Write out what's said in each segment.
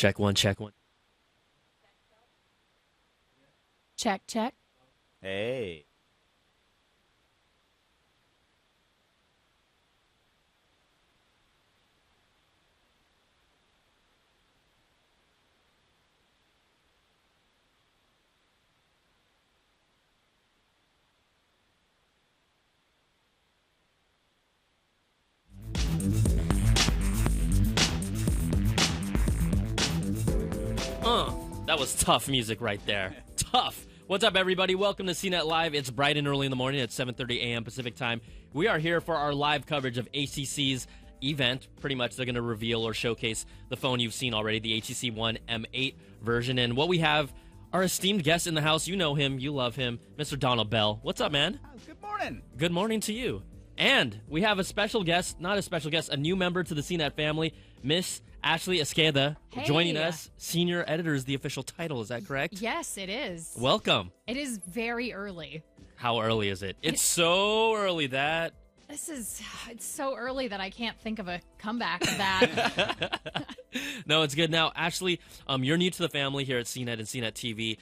Check one, check one. Check, check. Hey. That was tough music right there. Tough. What's up, everybody? Welcome to CNET Live. It's bright and early in the morning at 7:30 a.m. Pacific time. We are here for our live coverage of HTC's event. Pretty much they're going to reveal or showcase the phone you've seen already, the HTC One M8 version. And what we have, our esteemed guest in the house, you know him, you love him, Mr. Donald Bell. What's up, man? Good morning. Good morning to you. And we have a special guest, not a special guest, a new member to the CNET family, Miss Ashley Esqueda, joining us. Senior editor is the official title. Is that correct? Yes, it is. Welcome. It is very early. How early is it? It's so early that... It's so early that I can't think of a comeback of that. No, it's good. Now, Ashley, you're new to the family here at CNET and CNET TV.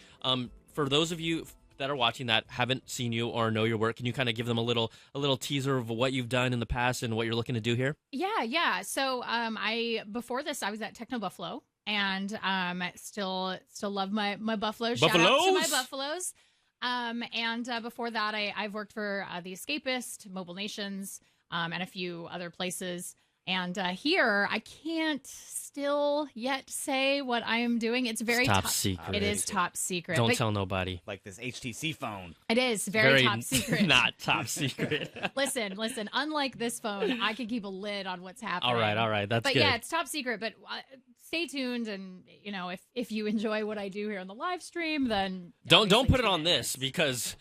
For those of you that are watching that haven't seen you or know your work, can you kind of give them a little teaser of what you've done in the past and what you're looking to do here? Yeah. So before this I was at Techno Buffalo, and still love my buffaloes. Shout out to my buffaloes. And before that I've worked for The Escapist, Mobile Nations, and a few other places. And here I can't still yet say what I am doing. It's very top secret. It is top secret. Don't tell nobody. Like this HTC phone. It is very top secret. Not top secret. Listen. Unlike this phone, I can keep a lid on what's happening. All right. That's but good. Yeah, it's top secret. But stay tuned, and if you enjoy what I do here on the live stream, then don't put it on this, because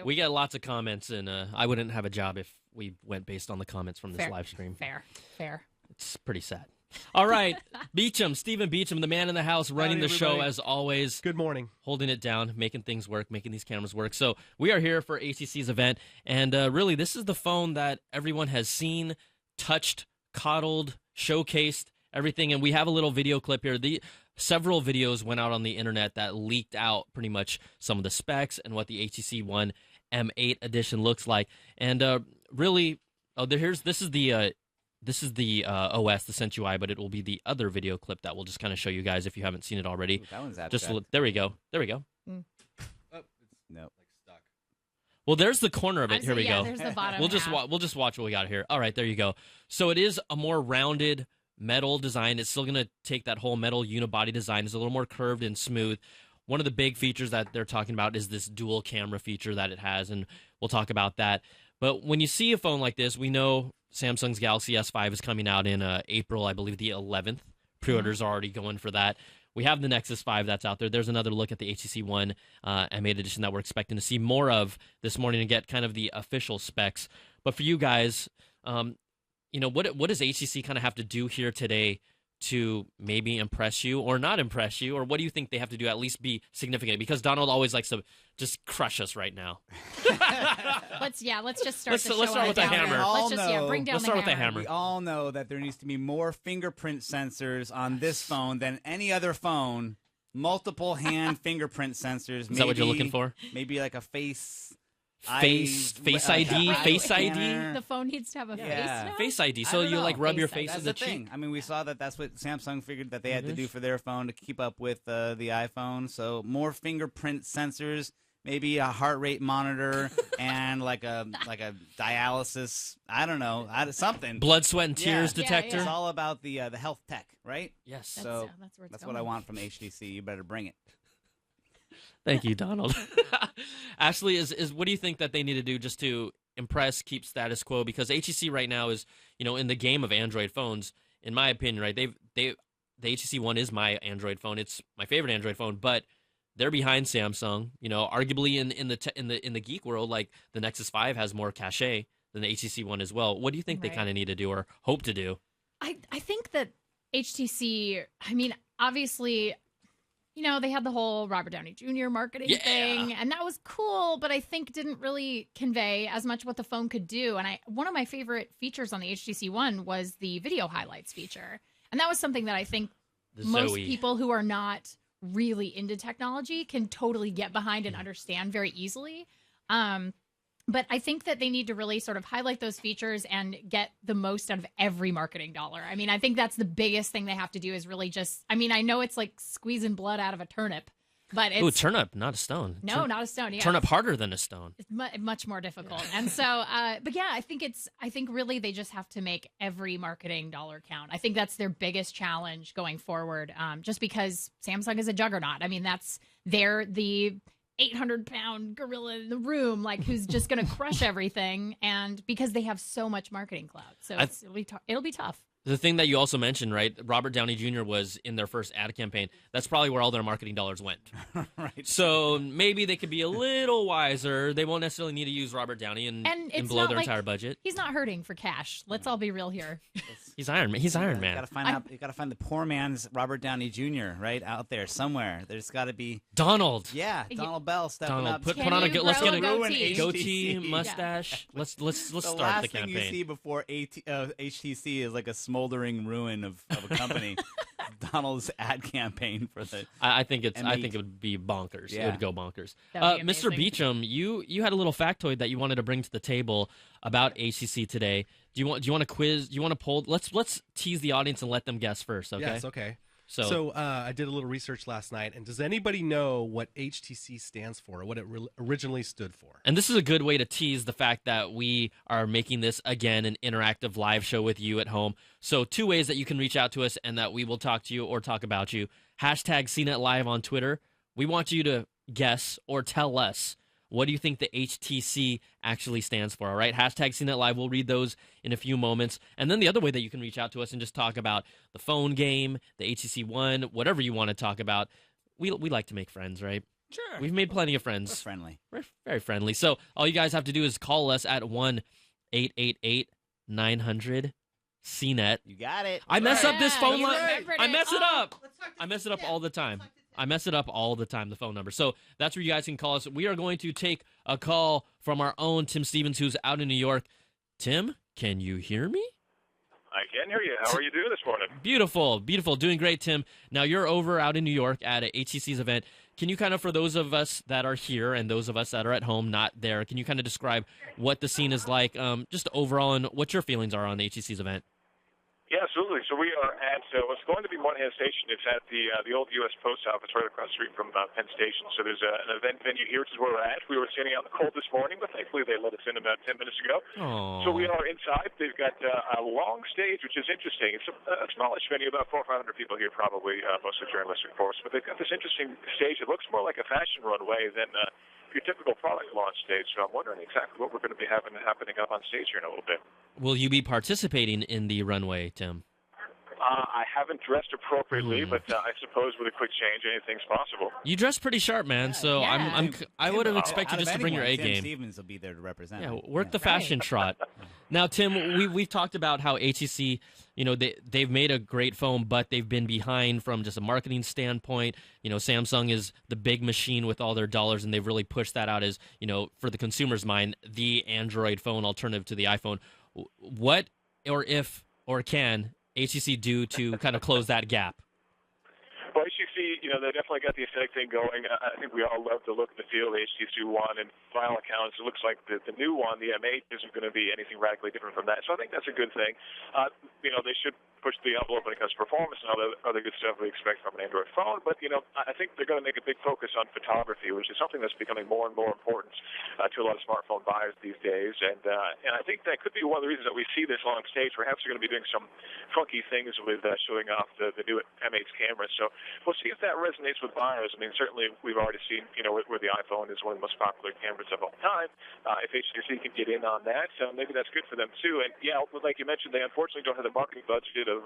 we get lots of comments, and I wouldn't have a job if we went based on the comments from this live stream. Fair. It's pretty sad. All right, Beacham, Stephen Beacham, the man in the house, running the show as always. Good morning. Holding it down, making things work, making these cameras work. So we are here for HTC's event, and really this is the phone that everyone has seen, touched, coddled, showcased, everything. And we have a little video clip here. Several videos went out on the internet that leaked out pretty much some of the specs and what the HTC One M8 edition looks like. And really, this is the OS, the Sense UI, but it will be the other video clip that we'll just kind of show you guys if you haven't seen it already. Ooh, that one's abstract. There we go. Oh, it's like stuck. Well, there's the corner of it. Here we go. There's the bottom. We'll just watch what we got here. All right, there you go. So it is a more rounded metal design. It's still going to take that whole metal unibody design. It's a little more curved and smooth. One of the big features that they're talking about is this dual camera feature that it has, and we'll talk about that. But when you see a phone like this, we know Samsung's Galaxy S5 is coming out in April, I believe the 11th. Pre-orders are already going for that. We have the Nexus 5 that's out there. There's another look at the HTC One M8 edition that we're expecting to see more of this morning and get kind of the official specs. But for you guys, what does HTC kind of have to do here today to maybe impress you or not impress you? Or what do you think they have to do, at least be significant? Because Donald always likes to just crush us right now. Let's just start the show. Let's start with the hammer. Bring down Let's start with the hammer. We all know that there needs to be more fingerprint sensors on this phone than any other phone. Multiple hand fingerprint sensors. Is that what you're looking for? Maybe like a face ID. Face ID. The phone needs to have a face now? Face ID. So you rub your face in the cheek. Thing. I mean, we saw that's what Samsung figured that they had to do for their phone to keep up with the iPhone. So more fingerprint sensors, maybe a heart rate monitor, and like a dialysis. I don't know, something. Blood, sweat, and tears detector. It's all about the health tech, right? Yes. So that's what I want from HTC. You better bring it. Thank you, Donald. Ashley, is what do you think that they need to do just to impress, keep status quo? Because HTC right now is, in the game of Android phones, in my opinion, right? The HTC One is my Android phone. It's my favorite Android phone, but they're behind Samsung. Arguably in the geek world, like the Nexus 5 has more cachet than the HTC One as well. What do you think they kind of need to do or hope to do? I think that HTC, obviously, they had the whole Robert Downey Jr. marketing thing, and that was cool, but I think didn't really convey as much what the phone could do. And one of my favorite features on the HTC One was the video highlights feature. And that was something that I think most people who are not really into technology can totally get behind and understand very easily. But I think that they need to really sort of highlight those features and get the most out of every marketing dollar. I mean, I think that's the biggest thing they have to do is really just, I mean, I know it's like squeezing blood out of a turnip, but it's... Ooh, turnip, not a stone. No, not a stone. Yeah. Turnip harder than a stone. It's much more difficult. And so, but yeah, I think really they just have to make every marketing dollar count. I think that's their biggest challenge going forward, just because Samsung is a juggernaut. I mean, they're the 800-pound gorilla in the room, like who's just going to crush everything, and because they have so much marketing clout, so it'll be tough. The thing that you also mentioned, right? Robert Downey Jr. was in their first ad campaign. That's probably where all their marketing dollars went. Right. So maybe they could be a little wiser. They won't necessarily need to use Robert Downey and blow their entire budget. He's not hurting for cash. Let's all be real here. He's Iron Man. He's Iron Man. You gotta find the poor man's Robert Downey Jr. right out there somewhere. There's got to be Donald. Yeah, Donald Bell stepping up. Put on let's get a goatee, mustache. Yeah. Let's start the campaign. The last thing you see before HTC is like a smoldering ruin of a company. Donald's ad campaign for the. I think it would be bonkers. Yeah. It would go bonkers. Mr. Beacham, you had a little factoid that you wanted to bring to the table about HTC today. Do you want to quiz? Do you want to poll? Let's tease the audience and let them guess first. Okay. Yes. Okay. So I did a little research last night, and does anybody know what HTC stands for, what it originally stood for? And this is a good way to tease the fact that we are making this, again, an interactive live show with you at home. So 2 ways that you can reach out to us and that we will talk to you or talk about you. Hashtag CNET Live on Twitter. We want you to guess or tell us, what do you think the HTC actually stands for? All right, hashtag CNET Live. We'll read those in a few moments. And then the other way that you can reach out to us and just talk about the phone game, the HTC One, whatever you want to talk about. We like to make friends, right? Sure. We've made plenty of friends. We're friendly. We're very friendly. So all you guys have to do is call us at 1-888-900-CNET. You got it. I mess up this phone you line. remembered I it. mess it up. I mess it up all the time. I mess it up all the time, the phone number. So that's where you guys can call us. We are going to take a call from our own Tim Stevens, who's out in New York. Tim, can you hear me? I can hear you. How are you doing this morning? Beautiful, beautiful. Doing great, Tim. Now, you're over out in New York at a HTC's event. Can you kind of, for those of us that are here and those of us that are at home not there, can you kind of describe what the scene is like, just overall, and what your feelings are on the HTC's event? Yeah, absolutely. So we are at what's going to be Moynihan Station. It's at the old U.S. Post Office right across the street from Penn Station. So there's an event venue here, which is where we're at. We were standing out in the cold this morning, but thankfully they let us in about 10 minutes ago. Aww. So we are inside. They've got a long stage, which is interesting. It's a smallish venue, about 400 or 500 people here probably, mostly journalists, of course. But they've got this interesting stage. It looks more like a fashion runway than your typical product launch stage. So I'm wondering exactly what we're going to be having happening up on stage here in a little bit. Will you be participating in the runway, Tim? I haven't dressed appropriately, but I suppose with a quick change, anything's possible. You dress pretty sharp, man. So yeah. I would have expected just to bring your A Tim game. Stevens will be there to represent. Yeah, work the fashion trot. Now, Tim, we've talked about how HTC, they've made a great phone, but they've been behind from just a marketing standpoint. Samsung is the big machine with all their dollars, and they've really pushed that out as, for the consumer's mind, the Android phone alternative to the iPhone. What can HTC do to kind of close that gap? Well, HTC, they definitely got the aesthetic thing going. I think we all love the look and the feel of the HTC One, and by all accounts, it looks like the new one, the M8, isn't going to be anything radically different from that. So I think that's a good thing. They should push the envelope when it comes to performance and all the other good stuff we expect from an Android phone. But, I think they're going to make a big focus on photography, which is something that's becoming more and more important to a lot of smartphone buyers these days. And I think that could be one of the reasons that we see this long stage. Perhaps they're going to be doing some funky things with showing off the new M8's camera. So we'll see if that resonates with buyers. I mean, certainly we've already seen, where the iPhone is one of the most popular cameras of all time. If HTC can get in on that, maybe that's good for them too. And yeah, like you mentioned, they unfortunately don't have the marketing budget of.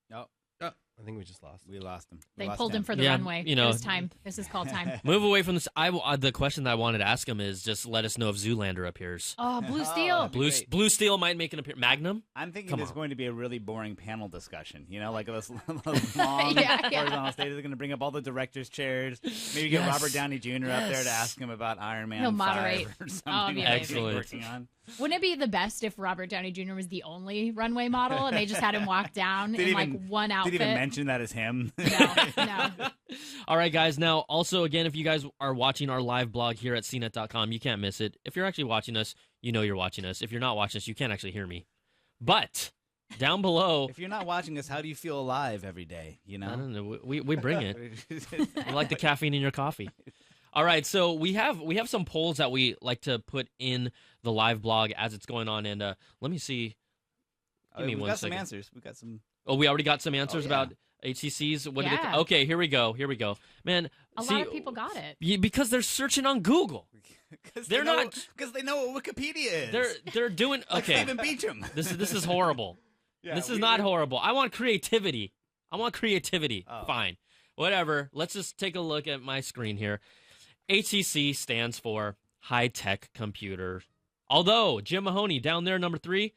No. I think we just lost. We lost him. They pulled him for the runway. It was time. This is called time. Move away from this. The question that I wanted to ask him is just let us know if Zoolander appears. Oh, Blue Steel. Blue Steel might make an appearance. Magnum? I'm thinking there's going to be a really boring panel discussion. Like those long horizontal stages. They're going to bring up all the directors' chairs. Maybe get Robert Downey Jr. up there to ask him about Iron Man. He'll moderate. 5 or something. Excellent. Working on. Wouldn't it be the best if Robert Downey Jr. was the only runway model and they just had him walk down in like one outfit? Did even mention that it's him? No. All right, guys. Now, also, again, if you guys are watching our live blog here at CNET.com, you can't miss it. If you're actually watching us, you know you're watching us. If you're not watching us, you can't actually hear me. But down below, If you're not watching us, how do you feel alive every day? You know, I don't know. We bring it. We like the caffeine in your coffee. All right, so we have some polls that we like to put in the live blog as it's going on, and let me see. Give me we one got second. some answers. We got some. Oh, we already got some answers yeah. about HTCs. What did it? Yeah. Okay, here we go. Man, A lot of people got it. because they're searching on Google. They're not because they know what Wikipedia is. They're doing like okay. Stephen Beacham. This is horrible. Yeah, this is not horrible. I want creativity. Oh. Fine. Whatever. Let's just take a look at my screen here. HTC stands for high-tech computer. Although, Jim Mahoney, down there, number 3,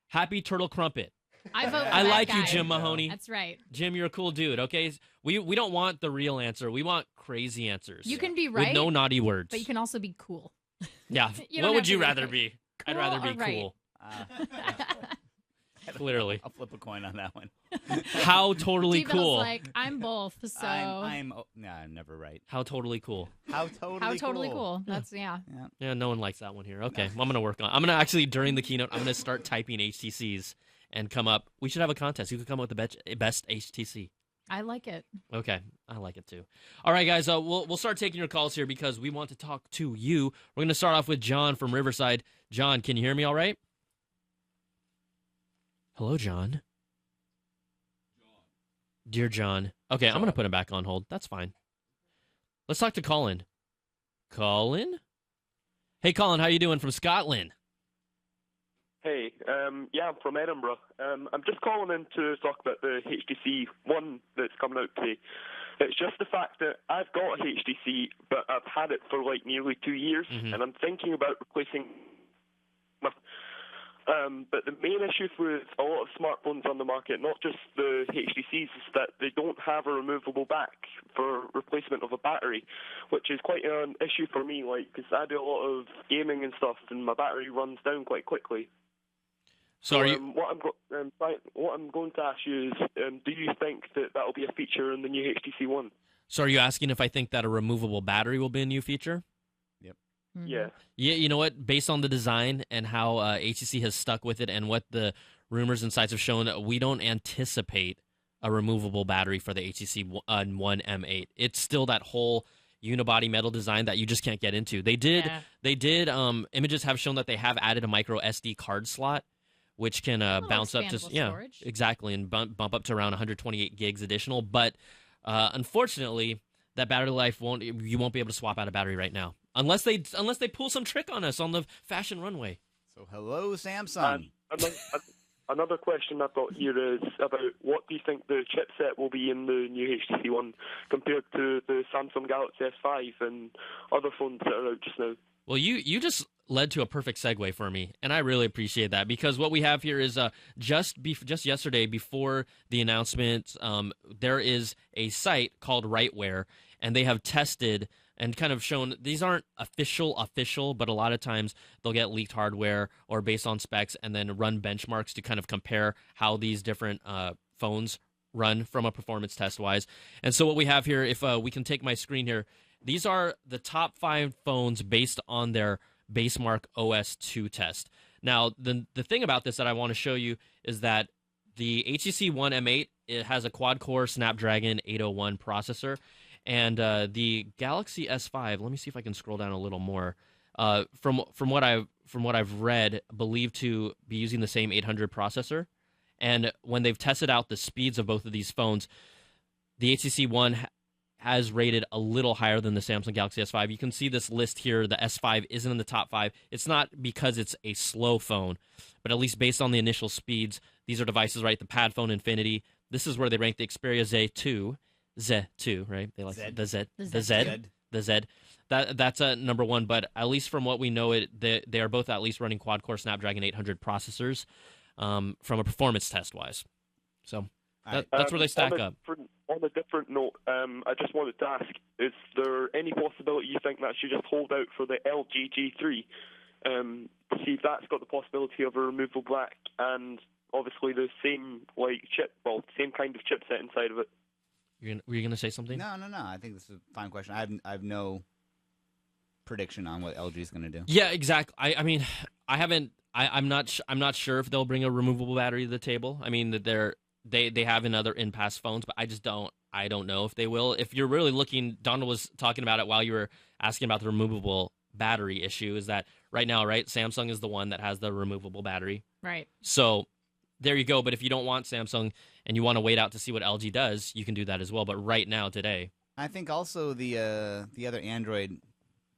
Happy Turtle Crumpet. I vote for I that like guy. you, Jim Mahoney. That's right. Jim, you're a cool dude, okay? We don't want the real answer. We want crazy answers. You can be right, with no naughty words. but you can also be cool. Yeah. You What don't would have you to be rather right. be? I'd Cool rather or be right? cool. I'll Clearly. flip a coin on that one. How totally D-Bell's cool. like, I'm both, so. I'm never right. How totally cool. How totally cool. That's, yeah. Yeah, no one likes that one here. Okay, I'm going to work on I'm going to actually, during the keynote, I'm going to start typing HTCs and come up. We should have a contest. Who could come up with the best HTC? I like it. Okay, I like it too. All right, guys, we'll start taking your calls here because we want to talk to you. We're going to start off with John from Riverside. John, can you hear me all right? Hello, John. Dear John. Okay, I'm going to put him back on hold. That's fine. Let's talk to Colin. Colin? Hey, Colin, how you doing from Scotland? Hey, yeah, I'm from Edinburgh. I'm just calling in to talk about the HTC One that's coming out today. It's just the fact that I've got a HTC, but I've had it for like nearly 2 years, and I'm thinking about replacing my... But the main issue with a lot of smartphones on the market, not just the HTCs, is that they don't have a removable back for replacement of a battery, which is quite an issue for me, like, because I do a lot of gaming and stuff, and my battery runs down quite quickly. So are you... what I'm going to ask you is, do you think that that'll be a feature in the new HTC One? So are you asking if I think that a removable battery will be a new feature? Yeah. Yeah, you know what? Based on the design and how HTC has stuck with it and what the rumors and sites have shown, we don't anticipate a removable battery for the HTC One M8. It's still that whole unibody metal design that you just can't get into. They did. Images have shown that they have added a micro SD card slot, which can bounce up to storage. exactly, and bump up to around 128 gigs additional. But unfortunately, that battery life you won't be able to swap out a battery right now. Unless they pull some trick on us on the fashion runway. So hello, Samsung. Another question I've got here is about what do you think the chipset will be in the new HTC One compared to the Samsung Galaxy S5 and other phones that are out just now? Well, you just led to a perfect segue for me, and I really appreciate that because what we have here is just yesterday before the announcement, there is a site called Rightware, and they have tested and kind of shown these aren't official, but a lot of times they'll get leaked hardware or based on specs and then run benchmarks to kind of compare how these different phones run from a performance test-wise. And so what we have here, if we can take my screen here, these are the top 5 phones based on their Basemark OS 2 test. Now, the thing about this that I want to show you is that the HTC One M8, it has a quad-core Snapdragon 801 processor. And the Galaxy S5, let me see if I can scroll down a little more. From what I've read, believed to be using the same 800 processor. And when they've tested out the speeds of both of these phones, the HTC One has rated a little higher than the Samsung Galaxy S5. You can see this list here. The S5 isn't in the top 5. It's not because it's a slow phone, but at least based on the initial speeds, these are devices, right? The Pad Phone Infinity. This is where they rank the Xperia Z2, right? They like the Z. That's a number 1, but at least from what we know, they are both at least running quad-core Snapdragon 800 processors from a performance test-wise. So that's where they stack up. On a different note, I just wanted to ask, is there any possibility you think that should just hold out for the LG G3 to see if that's got the possibility of a removable back? And obviously the same same kind of chipset inside of it. Were you gonna say something? No. I think this is a fine question. I have no prediction on what LG is gonna do. Yeah, exactly. I mean, I haven't. I'm not sure if they'll bring a removable battery to the table. I mean, that they have in other in-pass phones, but I don't know if they will. If you're really looking, Donald was talking about it while you were asking about the removable battery issue. Is that right now, right? Samsung is the one that has the removable battery. Right. So there you go. But if you don't want Samsung and you want to wait out to see what LG does, you can do that as well. But right now, today, I think also the other Android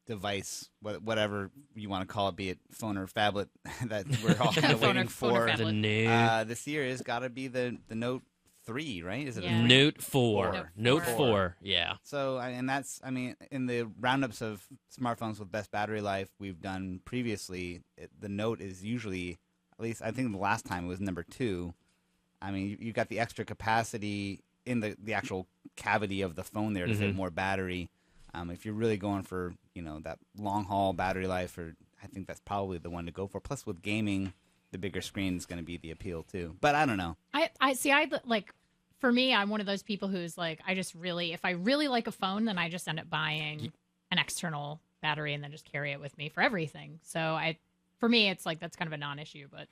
device, whatever you want to call it, be it phone or phablet, that we're all kind of waiting for this year has got to be the Note 3, right? Is it a 3? Note 4? Note 4, yeah. So, and that's, I mean, in the roundups of smartphones with best battery life we've done previously, the Note is usually, at least I think the last time it was number 2. I mean, you got the extra capacity in the actual cavity of the phone there to fit more battery. If you're really going for, that long haul battery life, I think that's probably the one to go for. Plus, with gaming, the bigger screen is going to be the appeal too. But I don't know. I see. For me, I'm one of those people who's like, if I really like a phone, then I just end up buying an external battery and then just carry it with me for everything. So for me, it's like that's kind of a non-issue. But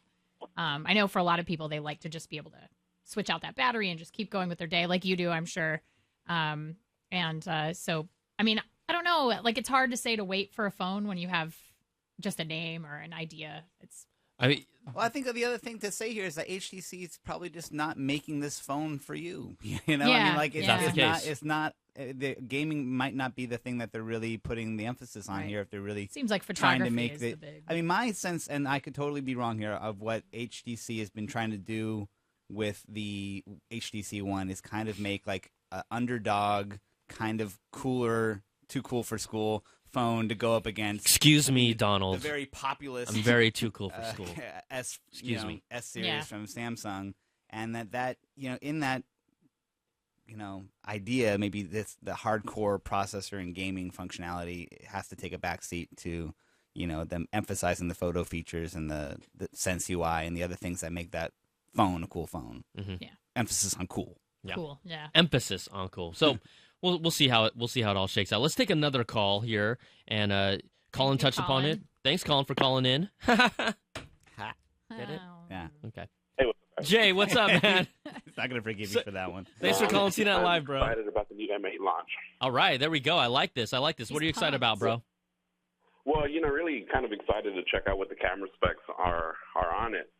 I know for a lot of people, they like to just be able to switch out that battery and just keep going with their day, like you do, I'm sure. So. I mean, I don't know. Like, it's hard to say to wait for a phone when you have just a name or an idea. Well, I think the other thing to say here is that HTC is probably just not making this phone for you. Yeah, I mean, like it's not. The gaming might not be the thing that they're really putting the emphasis on here. If they're really seems like trying to make is the big. I mean, my sense, and I could totally be wrong here, of what HTC has been trying to do with the HTC One is kind of make like an underdog, kind of cooler, too cool for school phone to go up against. Excuse me, Donald. The very populist. I'm very too cool for school. S series from Samsung, and that in that idea, maybe the hardcore processor and gaming functionality has to take a backseat to them emphasizing the photo features and the Sense UI and the other things that make that phone a cool phone. Yeah. Emphasis on cool. Yeah. Cool. Yeah. Emphasis on cool. So. We'll see how it all shakes out. Let's take another call here, and Colin touched upon it. Thanks, Colin, for calling in. Get it? Yeah. Okay. Hey, what's up, Jay, what's up, man? He's not gonna forgive you for that one. Thanks for calling CNET Live, bro. I'm excited about the new M8 launch. All right, there we go. I like this. What are you excited about, bro? Well, really kind of excited to check out what the camera specs are on it.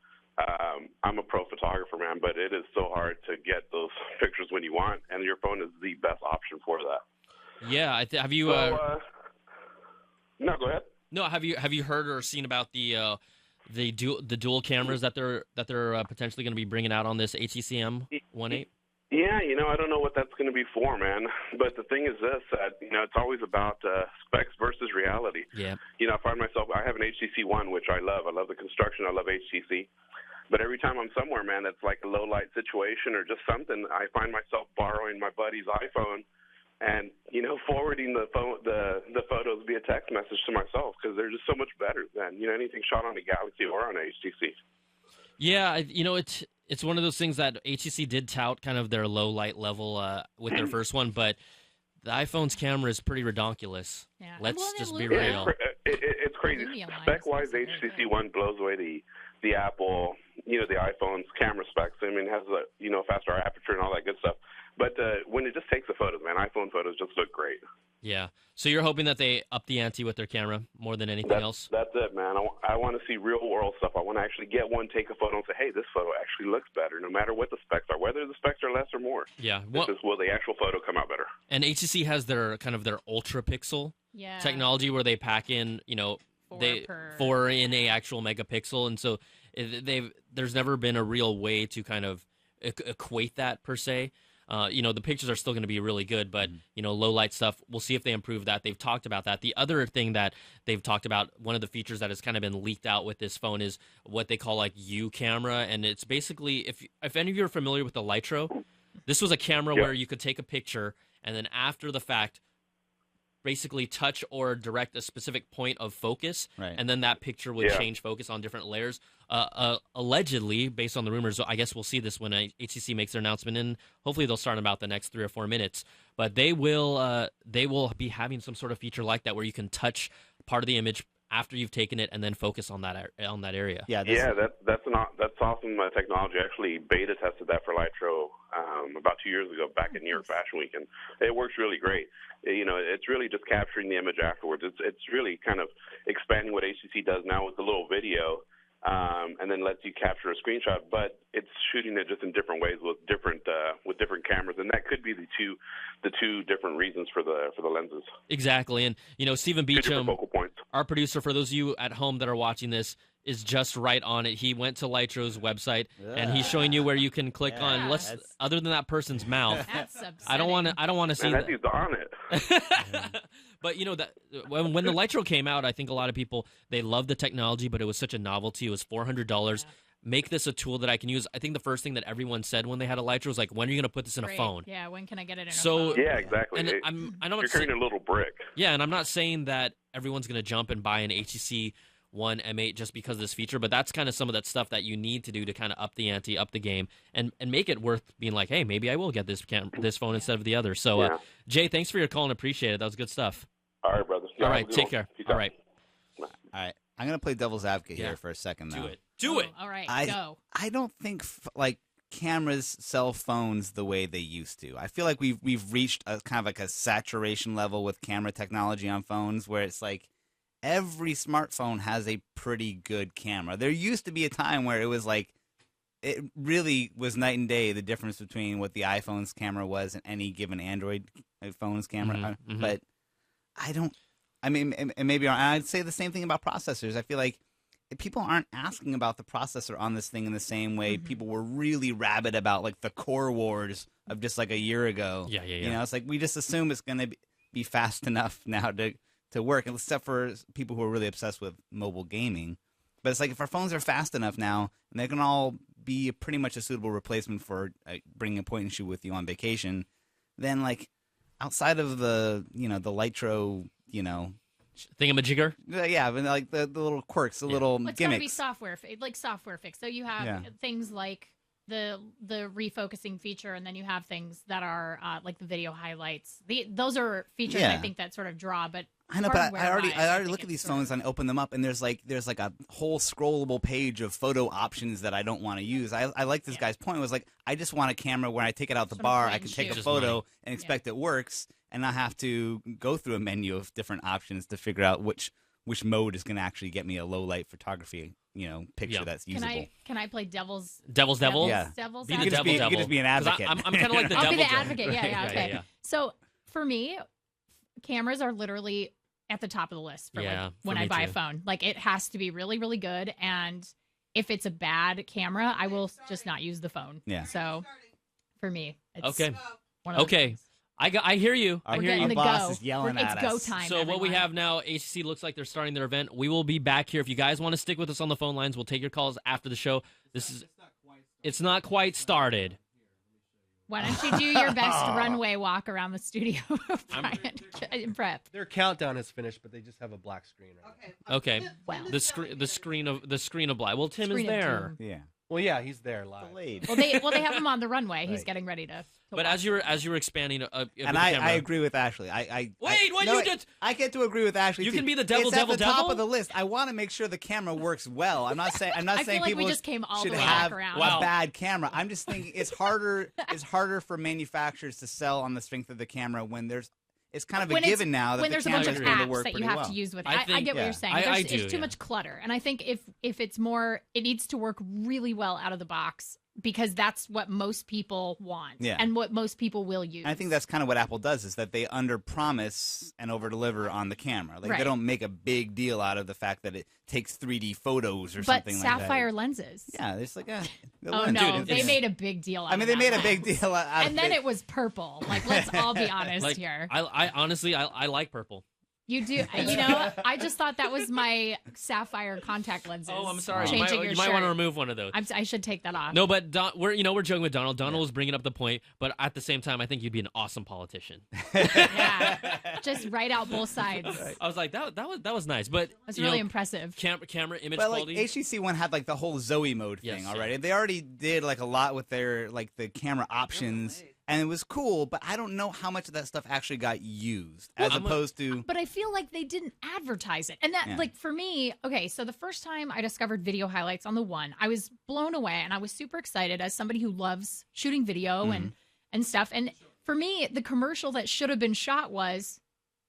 I'm a pro photographer, man, but it is so hard to get those pictures when you want, and your phone is the best option for that. Yeah, have you? No, go ahead. No, have you heard or seen about the dual cameras that they're potentially going to be bringing out on this HTC M1.8? Yeah, I don't know what that's going to be for, man. But the thing is this, that, it's always about specs versus reality. Yeah. I find myself, I have an HTC One, which I love. I love the construction. I love HTC. But every time I'm somewhere, man, that's like a low-light situation or just something, I find myself borrowing my buddy's iPhone and, forwarding the photos via text message to myself because they're just so much better than, anything shot on a Galaxy or on a HTC. Yeah, it's one of those things that HTC did tout kind of their low-light level with their first one, but the iPhone's camera is pretty redonkulous. Yeah. Let's just be real. real. It's crazy. Spec-wise, HTC One blows away the Apple, the iPhone's camera specs. I mean, it has a faster aperture and all that good stuff. But when it just takes the photos, man, iPhone photos just look great. Yeah. So you're hoping that they up the ante with their camera more than anything else? That's it, man. I want to see real-world stuff. I want to actually get one, take a photo, and say, hey, this photo actually looks better, no matter what the specs are, whether the specs are less or more. Yeah. Will the actual photo come out better? And HTC has their ultra pixel technology where they pack in, 4 in a actual megapixel, and so there's never been a real way to kind of equate that per se. The pictures are still going to be really good, but low light stuff, we'll see if they improve that. They've talked about that. The other thing that they've talked about, one of the features that has kind of been leaked out with this phone is what they call like U camera, and it's basically if any of you are familiar with the Lytro, this was a camera where you could take a picture and then after the fact basically touch or direct a specific point of focus, Right. and then that picture would change focus on different layers. Allegedly, based on the rumors, I guess we'll see this when HTC makes their announcement, and hopefully they'll start in about the next 3 or 4 minutes. But they will be having some sort of feature like that where you can touch part of the image after you've taken it and then focus on that area. That's awesome technology. I actually beta tested that for Lytro about 2 years ago, back in New York Fashion Week, and it works really great. It's really just capturing the image afterwards. It's really kind of expanding what HTC does now with the little video, and then lets you capture a screenshot. But it's shooting it just in different ways with different cameras, and that could be the two different reasons for the lenses. Exactly, and Stephen Beacham, focal points. Our producer, for those of you at home that are watching this, is just right on it. He went to Lytro's website, and he's showing you where you can click on. Other than that person's mouth, That's upsetting. I don't want to see that. He's on it. But that when the Lytro came out, I think a lot of people, they loved the technology, but it was such a novelty. It was $400. Make this a tool that I can use. I think the first thing that everyone said when they had a Lytro was like, when are you going to put this in a phone? Yeah, when can I get it in a phone? Yeah, exactly. And you're carrying a little brick. Yeah, and I'm not saying that everyone's going to jump and buy an HTC One M8 just because of this feature, but that's kind of some of that stuff that you need to do to kind of up the ante, up the game, and make it worth being like, hey, maybe I will get this phone instead of the other. So, Jay, thanks for your call and appreciate it. That was good stuff. All right, brother. All right, take care. All right. All right. I'm going to play devil's advocate here for a second, though. Do it. All right, go. I don't think, cameras sell phones the way they used to. I feel like we've reached a kind of like a saturation level with camera technology on phones where it's like every smartphone has a pretty good camera. There used to be a time where it was like it really was night and day, the difference between what the iPhone's camera was and any given Android phone's camera. But maybe I'd say the same thing about processors. I feel like people aren't asking about the processor on this thing in the same way people were really rabid about like the Core Wars of just like a year ago. Yeah. It's like we just assume it's going to be fast enough now to work, except for people who are really obsessed with mobile gaming. But it's like if our phones are fast enough now, and they can all be pretty much a suitable replacement for bringing a point and shoot with you on vacation, then like outside of the the Lytro thingamajigger. Yeah, but like the little quirks, the little It's gimmicks. Gotta be software fix. So you have things like the refocusing feature, and then you have things that are like the video highlights. Those are features I think that sort of draw. But I know, but I already look at these phones and open them up, and there's like a whole scrollable page of photo options that I don't want to use. I like this guy's point. It was like I just want a camera where I take it out the bar, I can take a photo and expect it works, and not have to go through a menu of different options to figure out which mode is going to actually get me a low light photography picture that's usable. Can I play devil's devil? Yeah. Devil's Be the advocate? devil. You could just be an advocate. I'm kind of like the I'll devil. be the advocate. Yeah. Okay. Yeah. So for me, cameras are literally at the top of the list for when I buy a phone. Like it has to be really, really good, and if it's a bad camera, I will just not use the phone. Yeah. So for me, it's Okay. one of those things. I hear you. I hear you. Our boss is yelling at It's us. go time. So what we have now, HTC looks like they're starting their event. We will be back here. If you guys want to stick with us on the phone lines, we'll take your calls after the show. It's not quite started. Why don't you do your best runway walk around the studio, Brian, in prep? Their countdown is finished, but they just have a black screen. Right now. Okay. Well, The screen of black. Well, Tim is Screen of there. doom. Yeah. Well, yeah, he's there live. Delayed. Well, they have him on the runway. He's Right. getting ready to But as you were expanding, And I agree with Ashley. I get to agree with Ashley. You too. can be the devil, it's devil, at the top devil? of the list. I want to make sure the camera works well. I'm not saying I feel like people we just came all should the way have back around. a bad camera. I'm just thinking it's harder for manufacturers to sell on the strength of the camera when it's kind of a given now that when the there's a bunch camera of is going to apps work that you pretty have well. to use with it. I I think- get what yeah. you're saying. I There's do, too yeah. much clutter, and I think if it's more, it needs to work really well out of the box because that's what most people want and what most people will use. I think that's kind of what Apple does is that they under-promise and over-deliver on the camera. Like Right. they don't make a big deal out of the fact that it takes 3D photos or but something like that. sapphire lenses. Yeah, it's like a. Oh no, they made a big deal out of I mean, they that made a lens. big deal out of And then it. it was purple. Like, let's all be honest Like, here. I honestly, I like purple. You do. You know, I just thought that was my sapphire contact lenses. Oh, I'm sorry. Changing You your might shirt. want to remove one of those. I should take that off. No, but we're joking with Donald. Donald was bringing up the point, but at the same time, I think you'd be an awesome politician. Yeah, just write out both sides. I was like, that was nice, but That's really impressive. Camera image But like quality. HTC One had like the whole Zoe mode thing Yes, already. yeah. They already did like a lot with their like the camera options, and it was cool. But I don't know how much of that stuff actually got used, as opposed to. But I feel like they didn't advertise it. And that, like, for me, okay, so the first time I discovered video highlights on the One, I was blown away and I was super excited as somebody who loves shooting video and stuff. And for me, the commercial that should have been shot was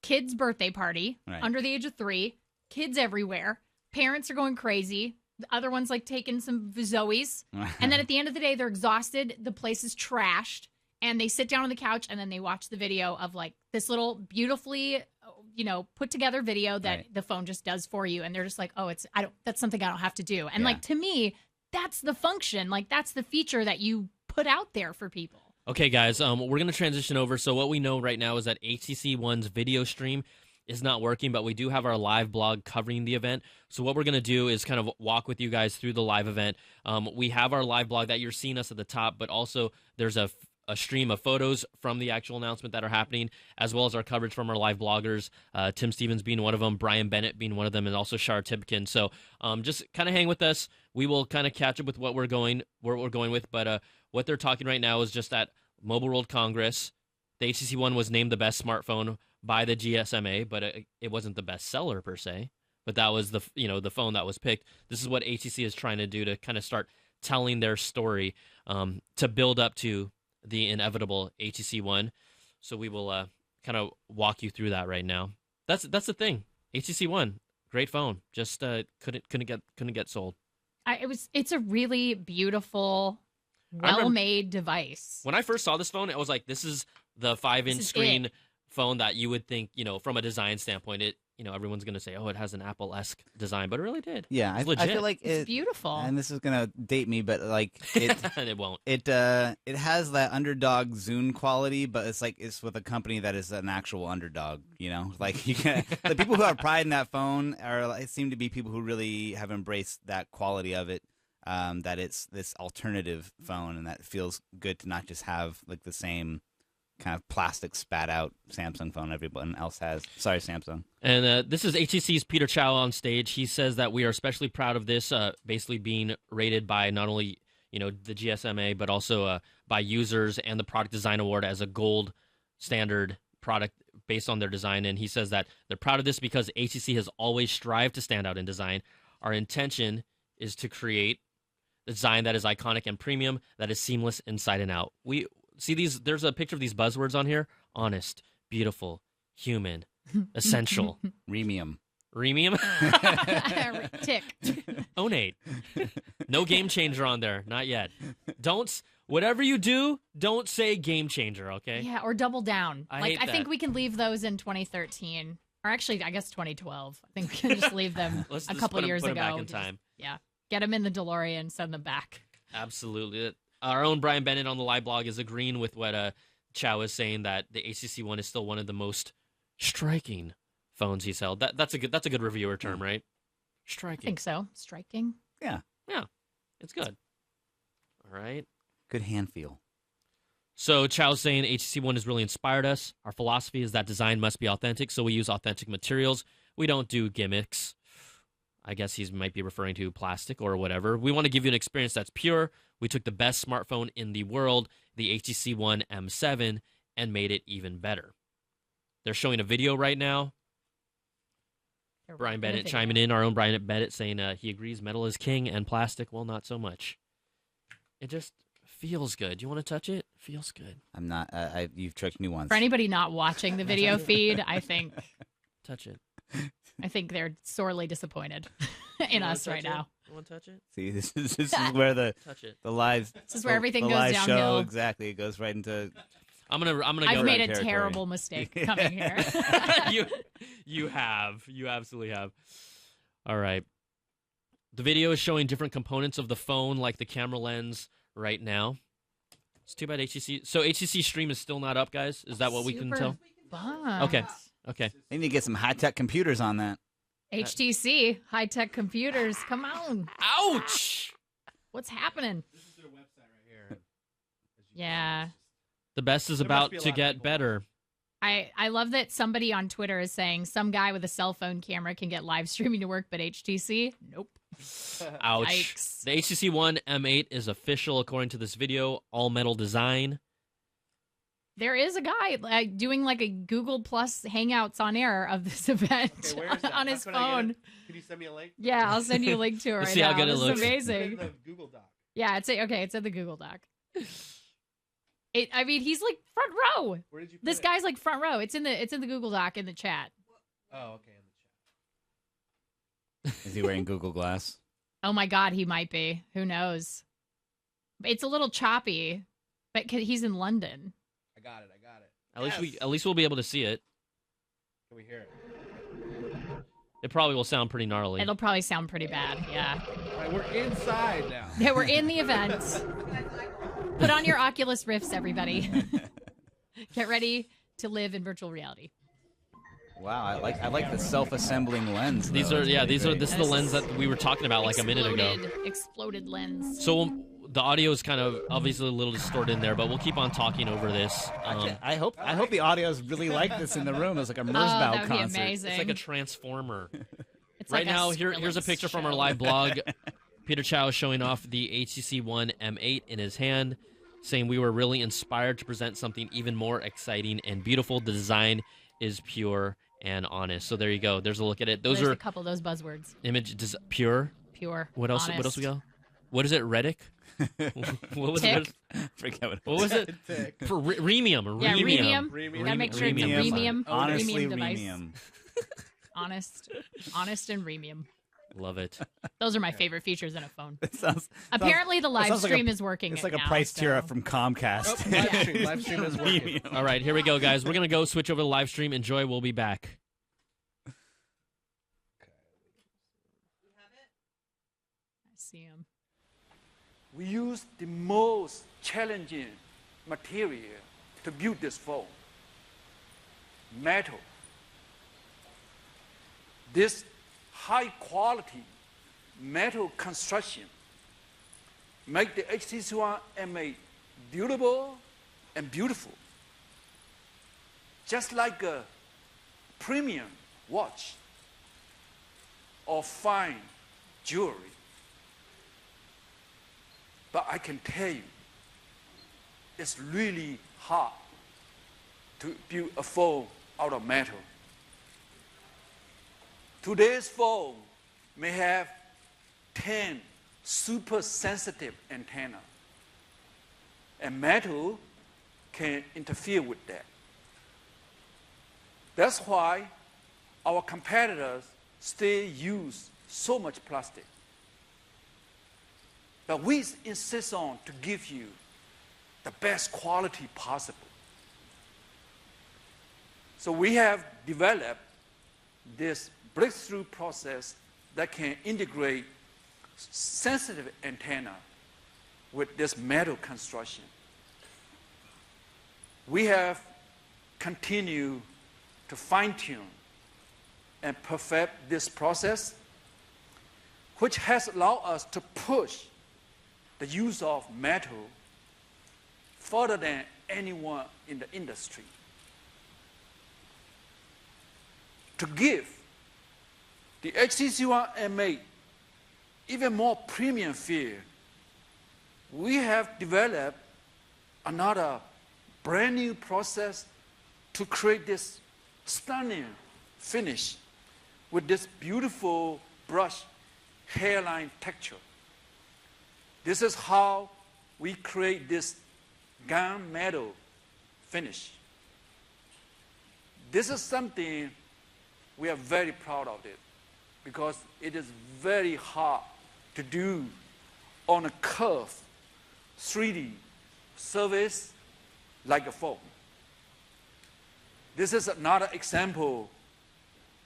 kid's birthday party, under the age of 3, kids everywhere, parents are going crazy. The other one's like taking some Zoes. And then at the end of the day, they're exhausted. The place is trashed. And they sit down on the couch and then they watch the video of like this little beautifully, put together video that the phone just does for you. And they're just like, oh, that's something I don't have to do. And like, to me, that's the function. Like, that's the feature that you put out there for people. Okay, guys, we're going to transition over. So what we know right now is that HTC One's video stream is not working, but we do have our live blog covering the event. So what we're going to do is kind of walk with you guys through the live event. We have our live blog that you're seeing us at the top, but also there's a stream of photos from the actual announcement that are happening, as well as our coverage from our live bloggers, Tim Stevens being one of them, Brian Bennett being one of them, and also Shar Tipkin. So just kind of hang with us. We will kind of catch up with where we're going with, but what they're talking right now is just at Mobile World Congress. The HTC One was named the best smartphone by the GSMA, but it wasn't the best seller per se. But that was the phone that was picked. This is what HTC is trying to do to kind of start telling their story to build up to the inevitable HTC One. So we will kind of walk you through that right now. That's the thing. HTC One, great phone, just couldn't get sold. It's a really beautiful, well-made device. When I first saw this phone, I was like, this is the 5-inch screen phone that you would think, from a design standpoint, everyone's going to say, oh, it has an Apple-esque design, but it really did. Yeah, I feel like it's beautiful. And this is going to date me, but like it, and it won't. It has that underdog Zune quality, but it's with a company that is an actual underdog. Like you can, the people who have pride in that phone seem to be people who really have embraced that quality of it. That it's this alternative phone, and that feels good to not just have like the same kind of plastic spat out Samsung phone everyone else has. Sorry, Samsung. And this is HTC's Peter Chow on stage. He says that we are especially proud of this, basically being rated by not only the GSMA but also by users and the Product Design Award as a gold standard product based on their design. And he says that they're proud of this because HTC has always strived to stand out in design. Our intention is to create a design that is iconic and premium, that is seamless inside and out. We see these. There's a picture of these buzzwords on here: honest, beautiful, human, essential, Remium. Tick. Onate. No game changer on there, not yet. Whatever you do, don't say game changer, okay? Yeah, or double down. I think we can leave those in 2013, or actually, I guess 2012. I think we can just leave them a couple years ago. Back in time. Yeah, get them in the DeLorean, send them back. Absolutely. Our own Brian Bennett on the live blog is agreeing with what Chow is saying, that the HTC One is still one of the most striking phones he's held. That's a good reviewer term, right? Striking. I think so. Striking. Yeah. Yeah. It's good. All right. Good hand feel. So Chow's saying HTC One has really inspired us. Our philosophy is that design must be authentic, so we use authentic materials. We don't do gimmicks. I guess he might be referring to plastic or whatever. We want to give you an experience that's pure. We took the best smartphone in the world, the HTC One M7, and made it even better. They're showing a video right now. Brian Bennett chiming in, our own Brian Bennett, saying he agrees metal is king and plastic, well, not so much. It just feels good. You want to touch it? Feels good. I'm not. You've tricked me once. For anybody not watching the video feed, I think touch it. I think they're sorely disappointed in us right now. You want to touch it? See, this is where the live. This is where everything the goes live downhill. Show, exactly, it goes right into. I'm gonna. I've made a terrible mistake coming here. You absolutely have. All right. The video is showing different components of the phone, like the camera lens, right now. It's too bad HTC. So HTC Stream is still not up, guys. Is that what we can tell? Bummed. Okay. Okay. They need to get some high-tech computers on that. HTC, high-tech computers. Come on. Ouch! What's happening? This is their website right here. Yeah. The best is There must about be a to lot of get people. better. I love that somebody on Twitter is saying some guy with a cell phone camera can get live streaming to work, but HTC, nope. Ouch. Yikes. The HTC One M8 is official according to this video. All metal design. There is a guy doing like a Google Plus Hangouts on air of this event Okay, where is that? on How his can I get phone. it? Can you send me a link? Yeah, I'll send you a link to it right Let's see how now. good it This looks. is Put it in amazing. the Google Doc. Yeah, it's in the Google Doc. I mean, he's like front row. Where did you put This it? guy's like front row. It's in the Google Doc in the chat. Oh, okay, in the chat. Is he wearing Google Glass? Oh my God, he might be. Who knows? It's a little choppy, but he's in London. I got it. At least we'll be able to see it. Can we hear it? It probably will sound pretty gnarly. It'll probably sound pretty bad. Yeah. All right, we're inside now. Yeah, we're in the event. Put on your Oculus Rifts, everybody. Get ready to live in virtual reality. Wow, I like the self-assembling lens. These though. are It's yeah. pretty These are great. this is the lens that we were talking about like a minute ago. Exploded lens. So the audio is kind of obviously a little distorted in there, but we'll keep on talking over this. I hope the audio is really like this in the room. It's like a that Merzbow would be concert. amazing. It's like a transformer. It's Right like a now, here's a Skrillex picture from our show. live blog. Peter Chow is showing off the HTC One M8 in his hand, saying we were really inspired to present something even more exciting and beautiful. The design is pure and honest. So there you go. There's a look at it. Those There's are a couple of those buzzwords. pure. Pure. What else? Honest. What else we got? What is it? Reddick? What was it? Tick. Forget What was it? Tick. Remium. Yeah, Remium. remium. Gotta make sure it's a Remium. remium. Honestly, remium device. remium. Honest and remium. Love it. Those are my favorite features in a phone. It sounds, Apparently, the live sounds like stream a- is working. it's like now, a price tier so. up from Comcast. Oh, live stream is working. All right, here we go, guys. We're gonna go switch over to live stream. Enjoy. We'll be back. I see him. We use the most challenging material to build this phone, metal. This high quality metal construction make the HTC One M8 durable and beautiful, just like a premium watch or fine jewelry. But I can tell you, it's really hard to build a phone out of metal. Today's phone may have 10 super sensitive antennas, and metal can interfere with that. That's why our competitors still use so much plastic. But we insist on to give you the best quality possible. So we have developed this breakthrough process that can integrate sensitive antenna with this metal construction. We have continued to fine-tune and perfect this process, which has allowed us to push the use of metal further than anyone in the industry. To give the HTC One M8 even more premium feel, we have developed another brand new process to create this stunning finish with this beautiful brush hairline texture. This is how we create this gunmetal finish. This is something we are very proud of it because it is very hard to do on a curved 3D surface like a phone. This is another example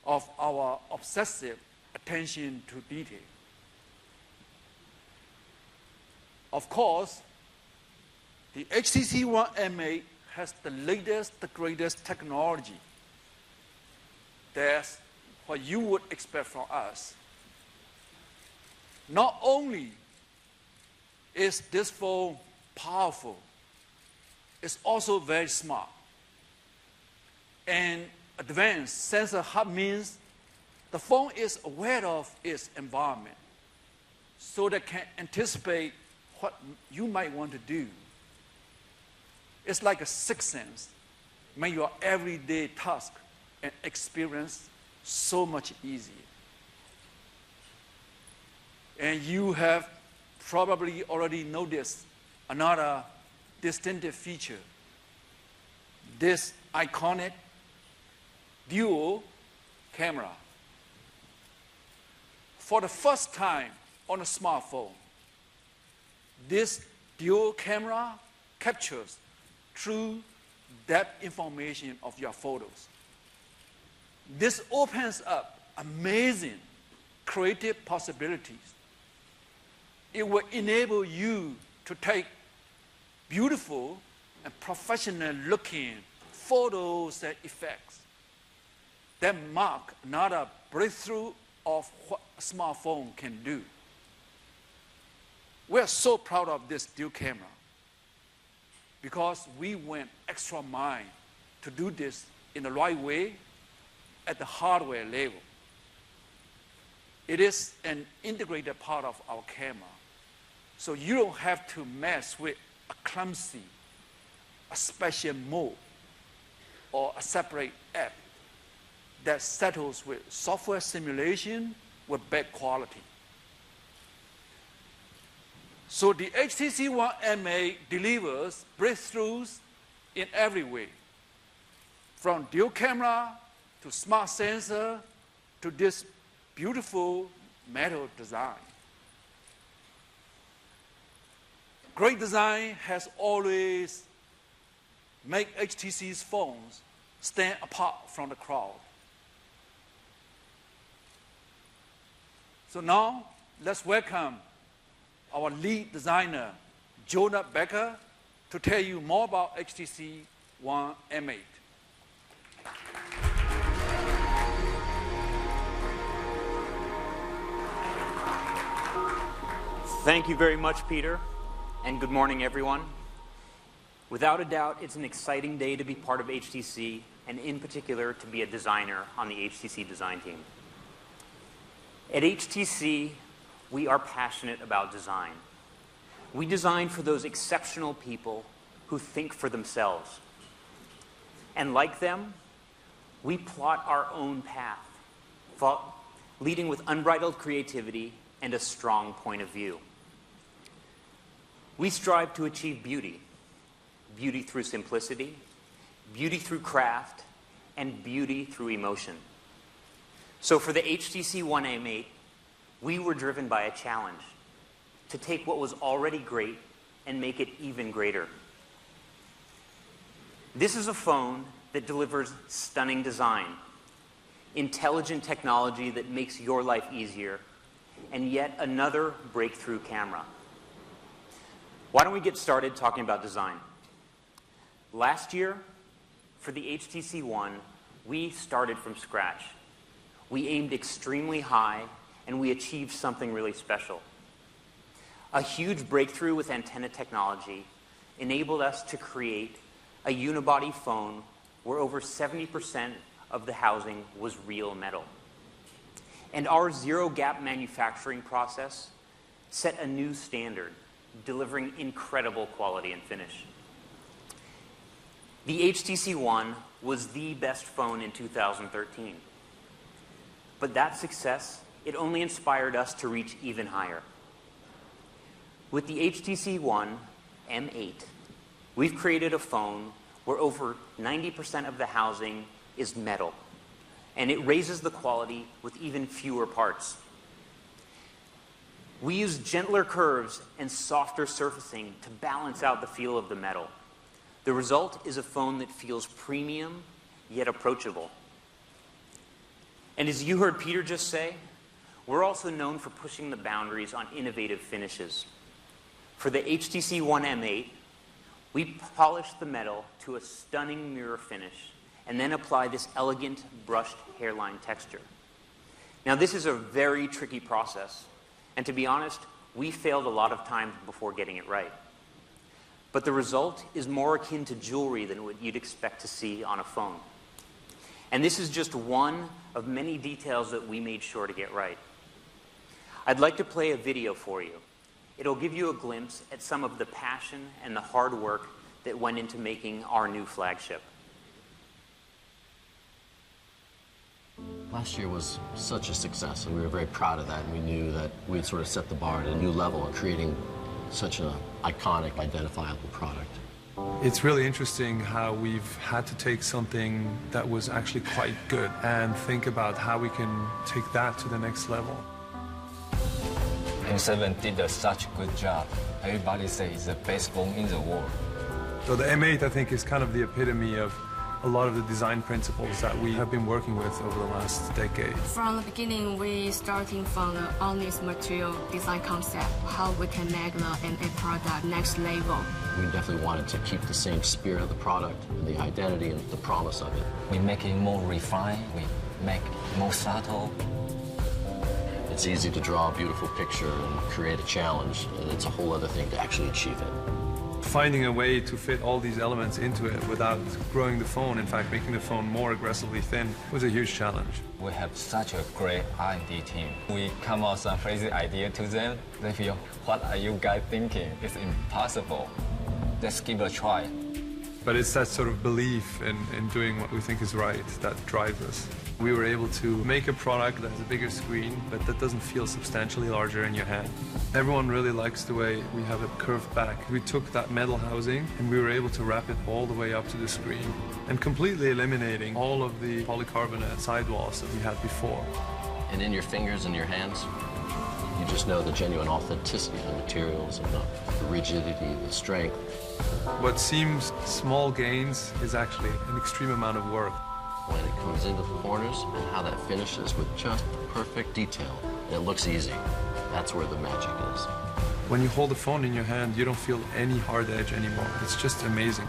of our obsessive attention to detail. Of course, the HTC One M8 has the latest, the greatest technology. that's what you would expect from us. Not only is this phone powerful, it's also very smart. And advanced sensor hub means the phone is aware of its environment, so that can anticipate what you might want to do. It's like a sixth sense, make your everyday task and experience so much easier. And you have probably already noticed another distinctive feature, this iconic dual camera. For the first time on a smartphone, this dual camera captures true depth information of your photos. This opens up amazing creative possibilities. It will enable you to take beautiful and professional looking photos and effects that mark another breakthrough of what a smartphone can do. We are so proud of this dual camera because we went extra mile to do this in the right way at the hardware level. It is an integrated part of our camera, so you don't have to mess with a clumsy, a special mode, or a separate app that settles with software simulation with bad quality. So the HTC One M8 delivers breakthroughs in every way, from dual camera to smart sensor to this beautiful metal design. Great design has always made HTC's phones stand apart from the crowd. So now, let's welcome our lead designer, Jonah Becker, to tell you more about HTC One M8. Thank you very much, Peter, and good morning, everyone. Without a doubt, it's an exciting day to be part of HTC, and in particular, to be a designer on the HTC design team. At HTC, we are passionate about design. We design for those exceptional people who think for themselves. And like them, we plot our own path, leading with unbridled creativity and a strong point of view. We strive to achieve beauty. Beauty through simplicity, beauty through craft, and beauty through emotion. So for the HTC One M8, we were driven by a challenge to take what was already great and make it even greater. This is a phone that delivers stunning design, intelligent technology that makes your life easier, and yet another breakthrough camera. Why don't we get started talking about design? Last year, for the HTC One, we started from scratch. We aimed extremely high, and we achieved something really special. A huge breakthrough with antenna technology enabled us to create a unibody phone where over 70% of the housing was real metal. And our zero-gap manufacturing process set a new standard, delivering incredible quality and finish. The HTC One was the best phone in 2013. But that success, it only inspired us to reach even higher. With the HTC One M8, we've created a phone where over 90% of the housing is metal, and it raises the quality with even fewer parts. We use gentler curves and softer surfacing to balance out the feel of the metal. The result is a phone that feels premium, yet approachable. And as you heard Peter just say, we're also known for pushing the boundaries on innovative finishes. For the HTC One M8, we polished the metal to a stunning mirror finish and then apply this elegant brushed hairline texture. Now, this is a very tricky process, and to be honest, we failed a lot of times before getting it right. But the result is more akin to jewelry than what you'd expect to see on a phone. And this is just one of many details that we made sure to get right. I'd like to play a video for you. It'll give you a glimpse at some of the passion and the hard work that went into making our new flagship. Last year was such a success, and we were very proud of that, and we knew that we had sort of set the bar at a new level in creating such an iconic, identifiable product. It's really interesting how we've had to take something that was actually quite good and think about how we can take that to the next level. M7 did such a good job. Everybody says it's the best phone in the world. So the M8, I think, is kind of the epitome of a lot of the design principles that we have been working with over the last decade. From the beginning, we starting from the honest material design concept, how we can make the M8 product next level. We definitely wanted to keep the same spirit of the product and the identity and the promise of it. We make it more refined, we make it more subtle. It's easy to draw a beautiful picture and create a challenge, and it's a whole other thing to actually achieve it. Finding a way to fit all these elements into it without growing the phone, in fact making the phone more aggressively thin, was a huge challenge. We have such a great R&D team. We come out some crazy idea to them. They feel, what are you guys thinking? It's impossible. Let's give it a try. But it's that sort of belief in doing what we think is right that drives us. We were able to make a product that has a bigger screen, but that doesn't feel substantially larger in your hand. Everyone really likes the way we have it curved back. We took that metal housing and we were able to wrap it all the way up to the screen and completely eliminating all of the polycarbonate sidewalls that we had before. And in your fingers and your hands, you just know the genuine authenticity of the materials and the rigidity, the strength. What seems small gains is actually an extreme amount of work. When it comes into the corners and how that finishes with just perfect detail, and it looks easy. That's where the magic is. When you hold the phone in your hand, you don't feel any hard edge anymore. It's just amazing.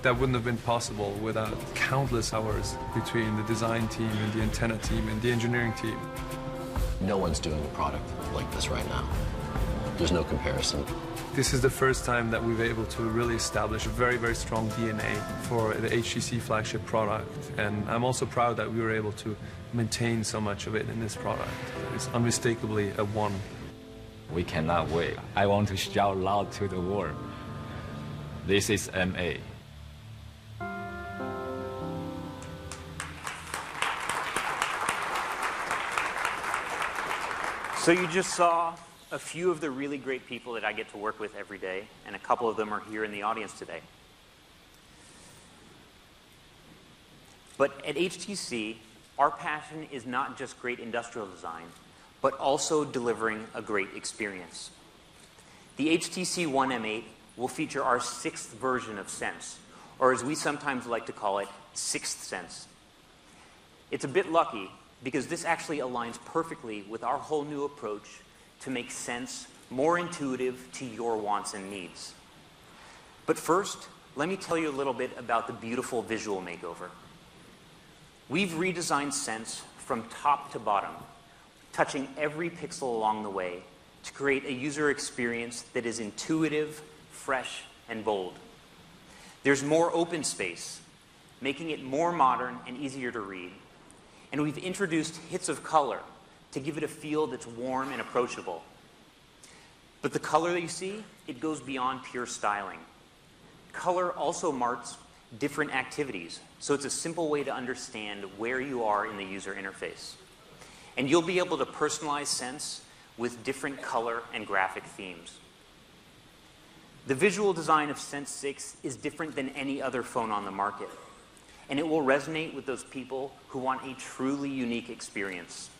That wouldn't have been possible without countless hours between the design team and the antenna team and the engineering team. No one's doing a product like this right now. There's no comparison. This is the first time that we've been able to really establish a very, very strong DNA for the HTC flagship product. And I'm also proud that we were able to maintain so much of it in this product. It's unmistakably a one. We cannot wait. I want to shout loud to the world. This is MA. So you just saw a few of the really great people that I get to work with every day, and a couple of them are here in the audience today. But at HTC, our passion is not just great industrial design, but also delivering a great experience. The HTC One M8 will feature our 6th version of Sense, or as we sometimes like to call it, 6th Sense. It's a bit lucky because this actually aligns perfectly with our whole new approach to make Sense more intuitive to your wants and needs. But first, let me tell you a little bit about the beautiful visual makeover. We've redesigned Sense from top to bottom, touching every pixel along the way to create a user experience that is intuitive, fresh, and bold. There's more open space, making it more modern and easier to read. And we've introduced hits of color to give it a feel that's warm and approachable. But the color that you see, it goes beyond pure styling. Color also marks different activities, so it's a simple way to understand where you are in the user interface. And you'll be able to personalize Sense with different color and graphic themes. The visual design of Sense 6 is different than any other phone on the market, and it will resonate with those people who want a truly unique experience.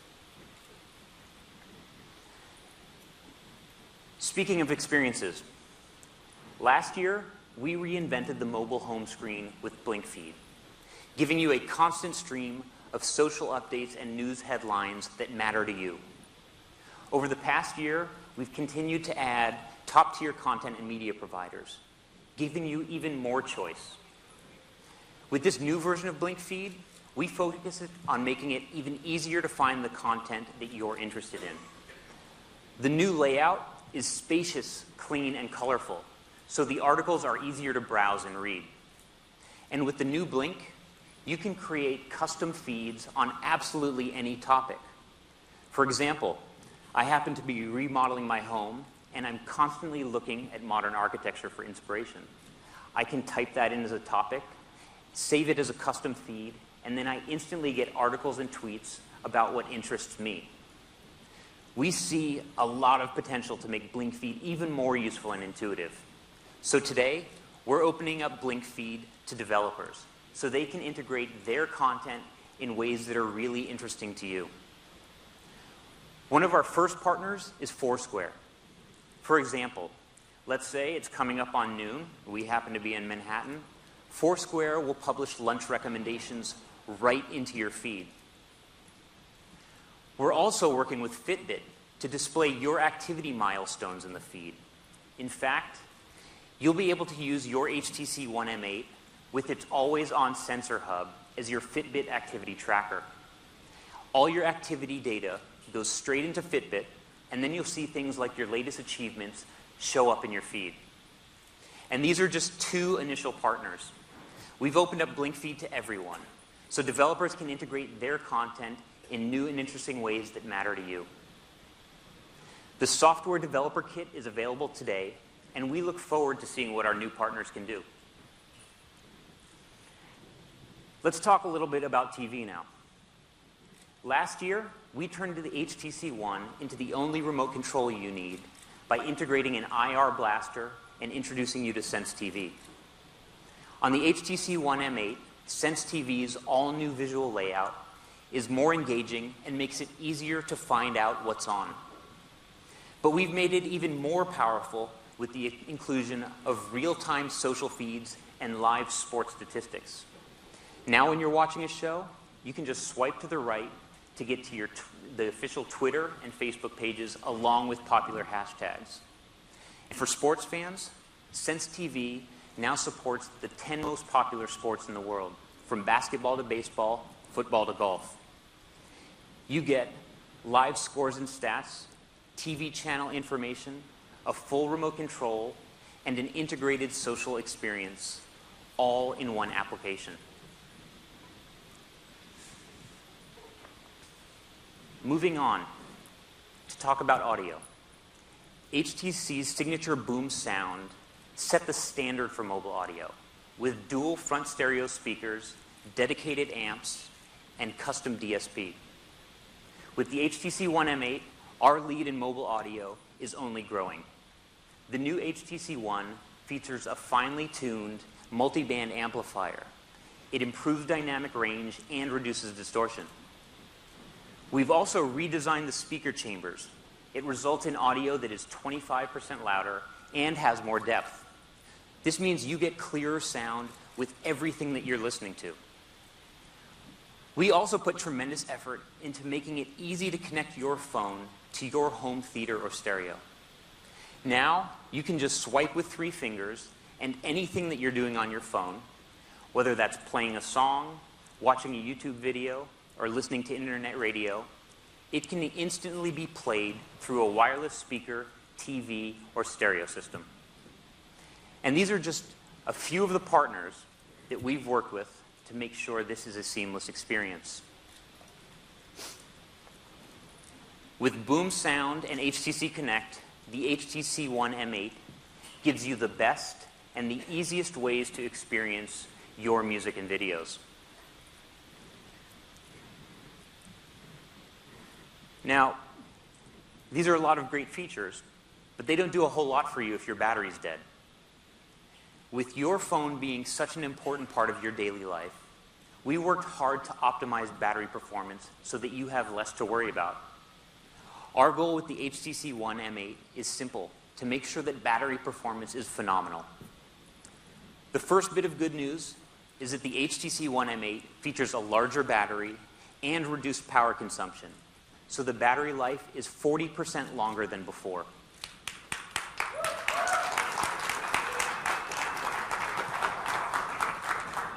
Speaking of experiences, last year, we reinvented the mobile home screen with Blink Feed, giving you a constant stream of social updates and news headlines that matter to you. Over the past year, we've continued to add top-tier content and media providers, giving you even more choice. With this new version of Blink Feed, we focus on making it even easier to find the content that you're interested in. The new layout is spacious, clean, and colorful, so the articles are easier to browse and read. And with the new Blink, you can create custom feeds on absolutely any topic. For example, I happen to be remodeling my home, and I'm constantly looking at modern architecture for inspiration. I can type that in as a topic, save it as a custom feed, and then I instantly get articles and tweets about what interests me. We see a lot of potential to make Blink Feed even more useful and intuitive. So today, we're opening up Blink Feed to developers so they can integrate their content in ways that are really interesting to you. One of our first partners is Foursquare. For example, let's say it's coming up on noon, we happen to be in Manhattan. Foursquare will publish lunch recommendations right into your feed. We're also working with Fitbit to display your activity milestones in the feed. In fact, you'll be able to use your HTC One M8 with its always-on sensor hub as your Fitbit activity tracker. All your activity data goes straight into Fitbit, and then you'll see things like your latest achievements show up in your feed. And these are just two initial partners. We've opened up Blink Feed to everyone, so developers can integrate their content in new and interesting ways that matter to you. The Software Developer Kit is available today, and we look forward to seeing what our new partners can do. Let's talk a little bit about TV now. Last year, we turned the HTC One into the only remote control you need by integrating an IR blaster and introducing you to Sense TV. On the HTC One M8, Sense TV's all-new visual layout is more engaging and makes it easier to find out what's on. But we've made it even more powerful with the inclusion of real-time social feeds and live sports statistics. Now when you're watching a show, you can just swipe to the right to get to the official Twitter and Facebook pages along with popular hashtags. And for sports fans, Sense TV now supports the 10 most popular sports in the world, from basketball to baseball, football to golf. You get live scores and stats, TV channel information, a full remote control, and an integrated social experience, all in one application. Moving on to talk about audio. HTC's signature boom sound set the standard for mobile audio with dual front stereo speakers, dedicated amps, and custom DSP. With the HTC One M8, our lead in mobile audio is only growing. The new HTC One features a finely tuned multi-band amplifier. It improves dynamic range and reduces distortion. We've also redesigned the speaker chambers. It results in audio that is 25% louder and has more depth. This means you get clearer sound with everything that you're listening to. We also put tremendous effort into making it easy to connect your phone to your home theater or stereo. Now, you can just swipe with 3 fingers, and anything that you're doing on your phone, whether that's playing a song, watching a YouTube video, or listening to internet radio, it can instantly be played through a wireless speaker, TV, or stereo system. And these are just a few of the partners that we've worked with to make sure this is a seamless experience. With Boom Sound and HTC Connect, the HTC One M8 gives you the best and the easiest ways to experience your music and videos. Now, these are a lot of great features, but they don't do a whole lot for you if your battery's dead. With your phone being such an important part of your daily life, we worked hard to optimize battery performance so that you have less to worry about. Our goal with the HTC One M8 is simple, to make sure that battery performance is phenomenal. The first bit of good news is that the HTC One M8 features a larger battery and reduced power consumption, so the battery life is 40% longer than before.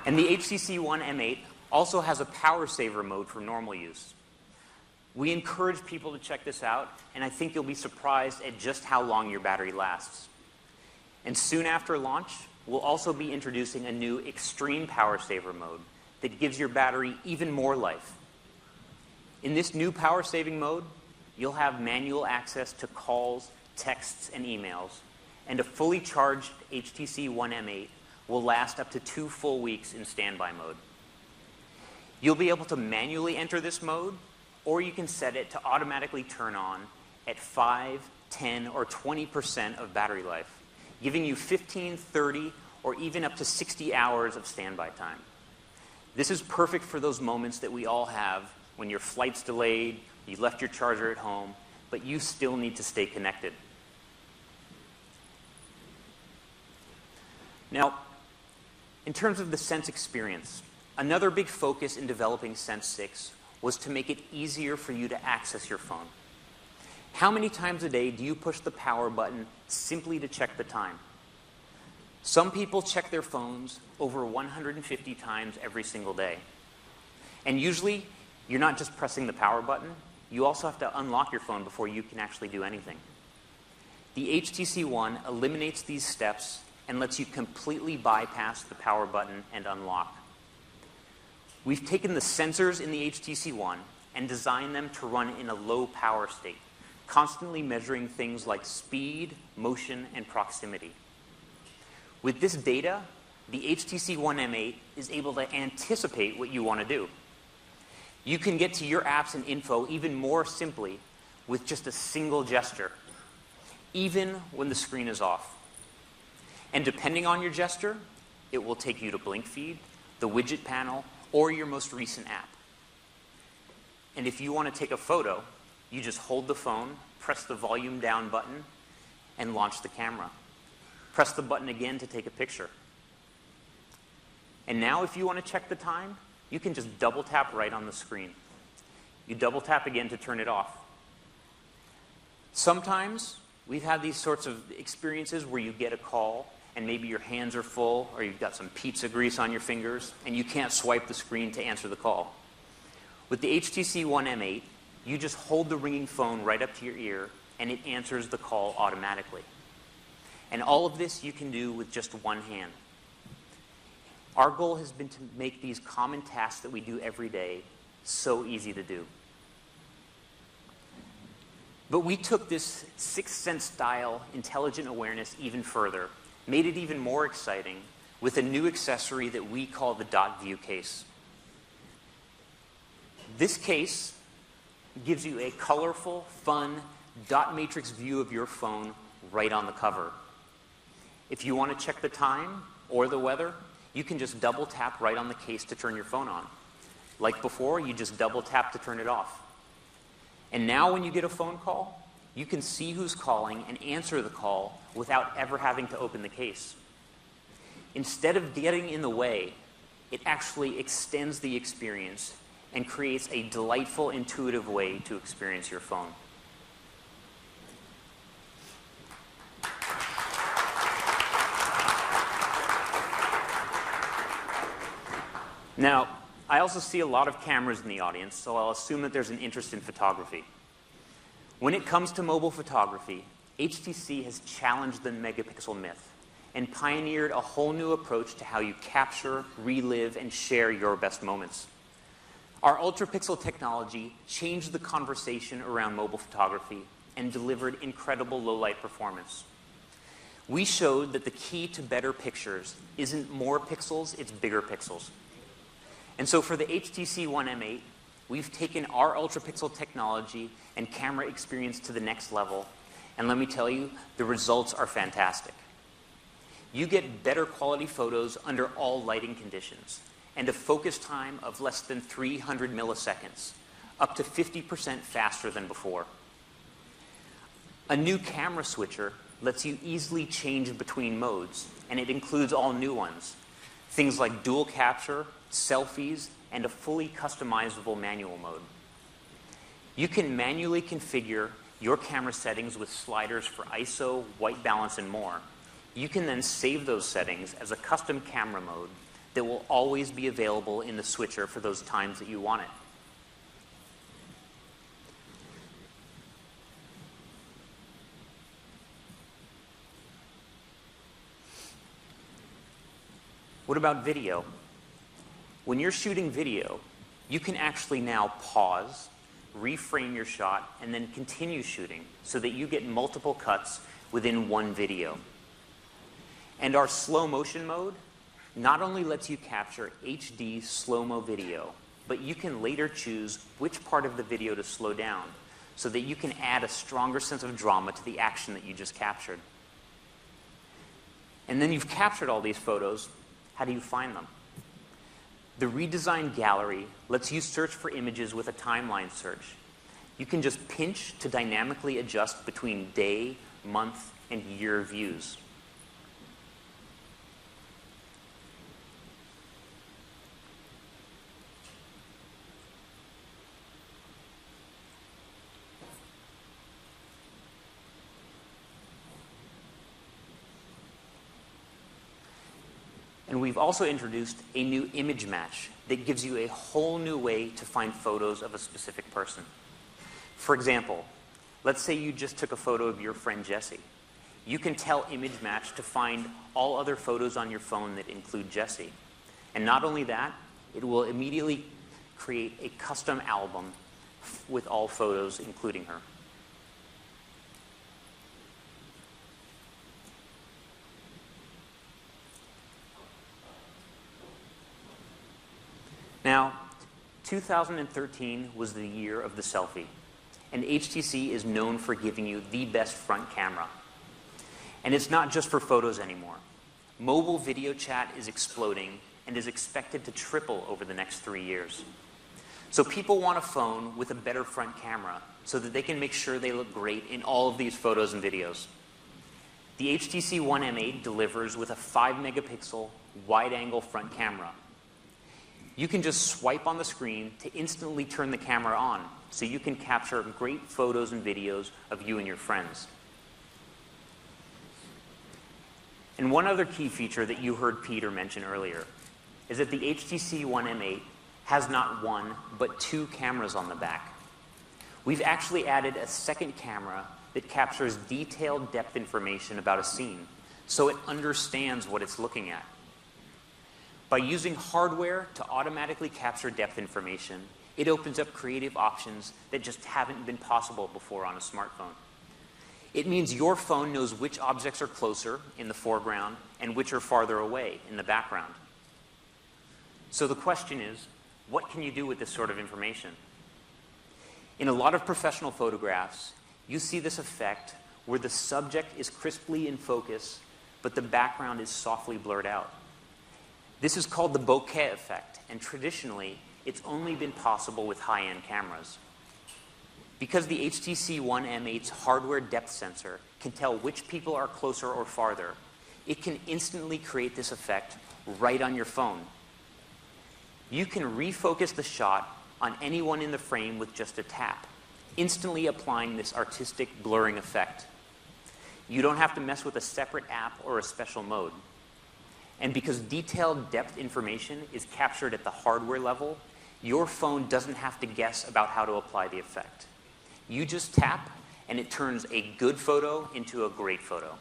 And the HTC One M8 also has a power saver mode for normal use. We encourage people to check this out, and I think you'll be surprised at just how long your battery lasts. And soon after launch, we'll also be introducing a new extreme power saver mode that gives your battery even more life. In this new power saving mode, you'll have manual access to calls, texts, and emails, and a fully charged HTC One M8 will last up to 2 full weeks in standby mode. You'll be able to manually enter this mode, or you can set it to automatically turn on at 5, 10, or 20% of battery life, giving you 15, 30, or even up to 60 hours of standby time. This is perfect for those moments that we all have when your flight's delayed, you left your charger at home, but you still need to stay connected. Now, in terms of the Sense experience, another big focus in developing Sense 6 was to make it easier for you to access your phone. How many times a day do you push the power button simply to check the time? Some people check their phones over 150 times every single day. And usually, you're not just pressing the power button, you also have to unlock your phone before you can actually do anything. The HTC One eliminates these steps and lets you completely bypass the power button and unlock. We've taken the sensors in the HTC One and designed them to run in a low power state, constantly measuring things like speed, motion, and proximity. With this data, the HTC One M8 is able to anticipate what you want to do. You can get to your apps and info even more simply with just a single gesture, even when the screen is off. And depending on your gesture, it will take you to Blink Feed, the widget panel, or your most recent app. And if you want to take a photo, you just hold the phone, press the volume down button, and launch the camera. Press the button again to take a picture. And now if you want to check the time, you can just double tap right on the screen. You double tap again to turn it off. Sometimes we've had these sorts of experiences where you get a call and maybe your hands are full or you've got some pizza grease on your fingers and you can't swipe the screen to answer the call. With the HTC One M8, you just hold the ringing phone right up to your ear and it answers the call automatically. And all of this you can do with just one hand. Our goal has been to make these common tasks that we do every day so easy to do. But we took this sixth sense style intelligent awareness even further, made it even more exciting with a new accessory that we call the Dot View case. This case gives you a colorful, fun, dot matrix view of your phone right on the cover. If you want to check the time or the weather, you can just double tap right on the case to turn your phone on. Like before, you just double tap to turn it off. And now when you get a phone call, you can see who's calling and answer the call without ever having to open the case. Instead of getting in the way, it actually extends the experience and creates a delightful, intuitive way to experience your phone. Now, I also see a lot of cameras in the audience, so I'll assume that there's an interest in photography. When it comes to mobile photography, HTC has challenged the megapixel myth and pioneered a whole new approach to how you capture, relive, and share your best moments. Our ultra-pixel technology changed the conversation around mobile photography and delivered incredible low-light performance. We showed that the key to better pictures isn't more pixels, it's bigger pixels. And so for the HTC One M8, we've taken our ultra-pixel technology and camera experience to the next level. And let me tell you, the results are fantastic. You get better quality photos under all lighting conditions and a focus time of less than 300 milliseconds, up to 50% faster than before. A new camera switcher lets you easily change between modes, and it includes all new ones. Things like dual capture, selfies, and a fully customizable manual mode. You can manually configure your camera settings with sliders for ISO, white balance, and more. You can then save those settings as a custom camera mode that will always be available in the switcher for those times that you want it. What about video? When you're shooting video, you can actually now pause, reframe your shot, and then continue shooting so that you get multiple cuts within one video. And our slow motion mode not only lets you capture HD slow-mo video, but you can later choose which part of the video to slow down so that you can add a stronger sense of drama to the action that you just captured. And then you've captured all these photos. How do you find them? The redesigned gallery lets you search for images with a timeline search. You can just pinch to dynamically adjust between day, month, and year views. And we've also introduced a new image match that gives you a whole new way to find photos of a specific person. For example, let's say you just took a photo of your friend Jesse. You can tell image match to find all other photos on your phone that include Jesse. And not only that, it will immediately create a custom album with all photos including her. Now, 2013 was the year of the selfie, and HTC is known for giving you the best front camera. And it's not just for photos anymore. Mobile video chat is exploding and is expected to triple over the next 3 years. So people want a phone with a better front camera so that they can make sure they look great in all of these photos and videos. The HTC One M8 delivers with a 5-megapixel wide-angle front camera. You can just swipe on the screen to instantly turn the camera on, so you can capture great photos and videos of you and your friends. And one other key feature that you heard Peter mention earlier is that the HTC One M8 has not one, but 2 cameras on the back. We've actually added a second camera that captures detailed depth information about a scene, so it understands what it's looking at. By using hardware to automatically capture depth information, it opens up creative options that just haven't been possible before on a smartphone. It means your phone knows which objects are closer in the foreground and which are farther away in the background. So the question is, what can you do with this sort of information? In a lot of professional photographs, you see this effect where the subject is crisply in focus, but the background is softly blurred out. This is called the bokeh effect, and traditionally, it's only been possible with high-end cameras. Because the HTC One M8's hardware depth sensor can tell which people are closer or farther, it can instantly create this effect right on your phone. You can refocus the shot on anyone in the frame with just a tap, instantly applying this artistic blurring effect. You don't have to mess with a separate app or a special mode. And because detailed depth information is captured at the hardware level, your phone doesn't have to guess about how to apply the effect. You just tap, and it turns a good photo into a great photo.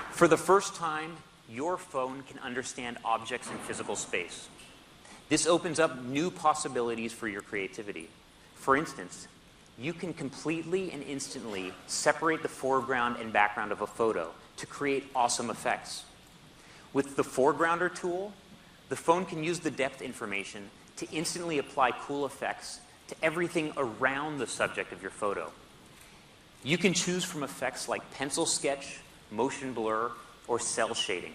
For the first time, your phone can understand objects in physical space. This opens up new possibilities for your creativity. For instance, you can completely and instantly separate the foreground and background of a photo to create awesome effects. With the foregrounder tool, the phone can use the depth information to instantly apply cool effects to everything around the subject of your photo. You can choose from effects like pencil sketch, motion blur, or cell shading.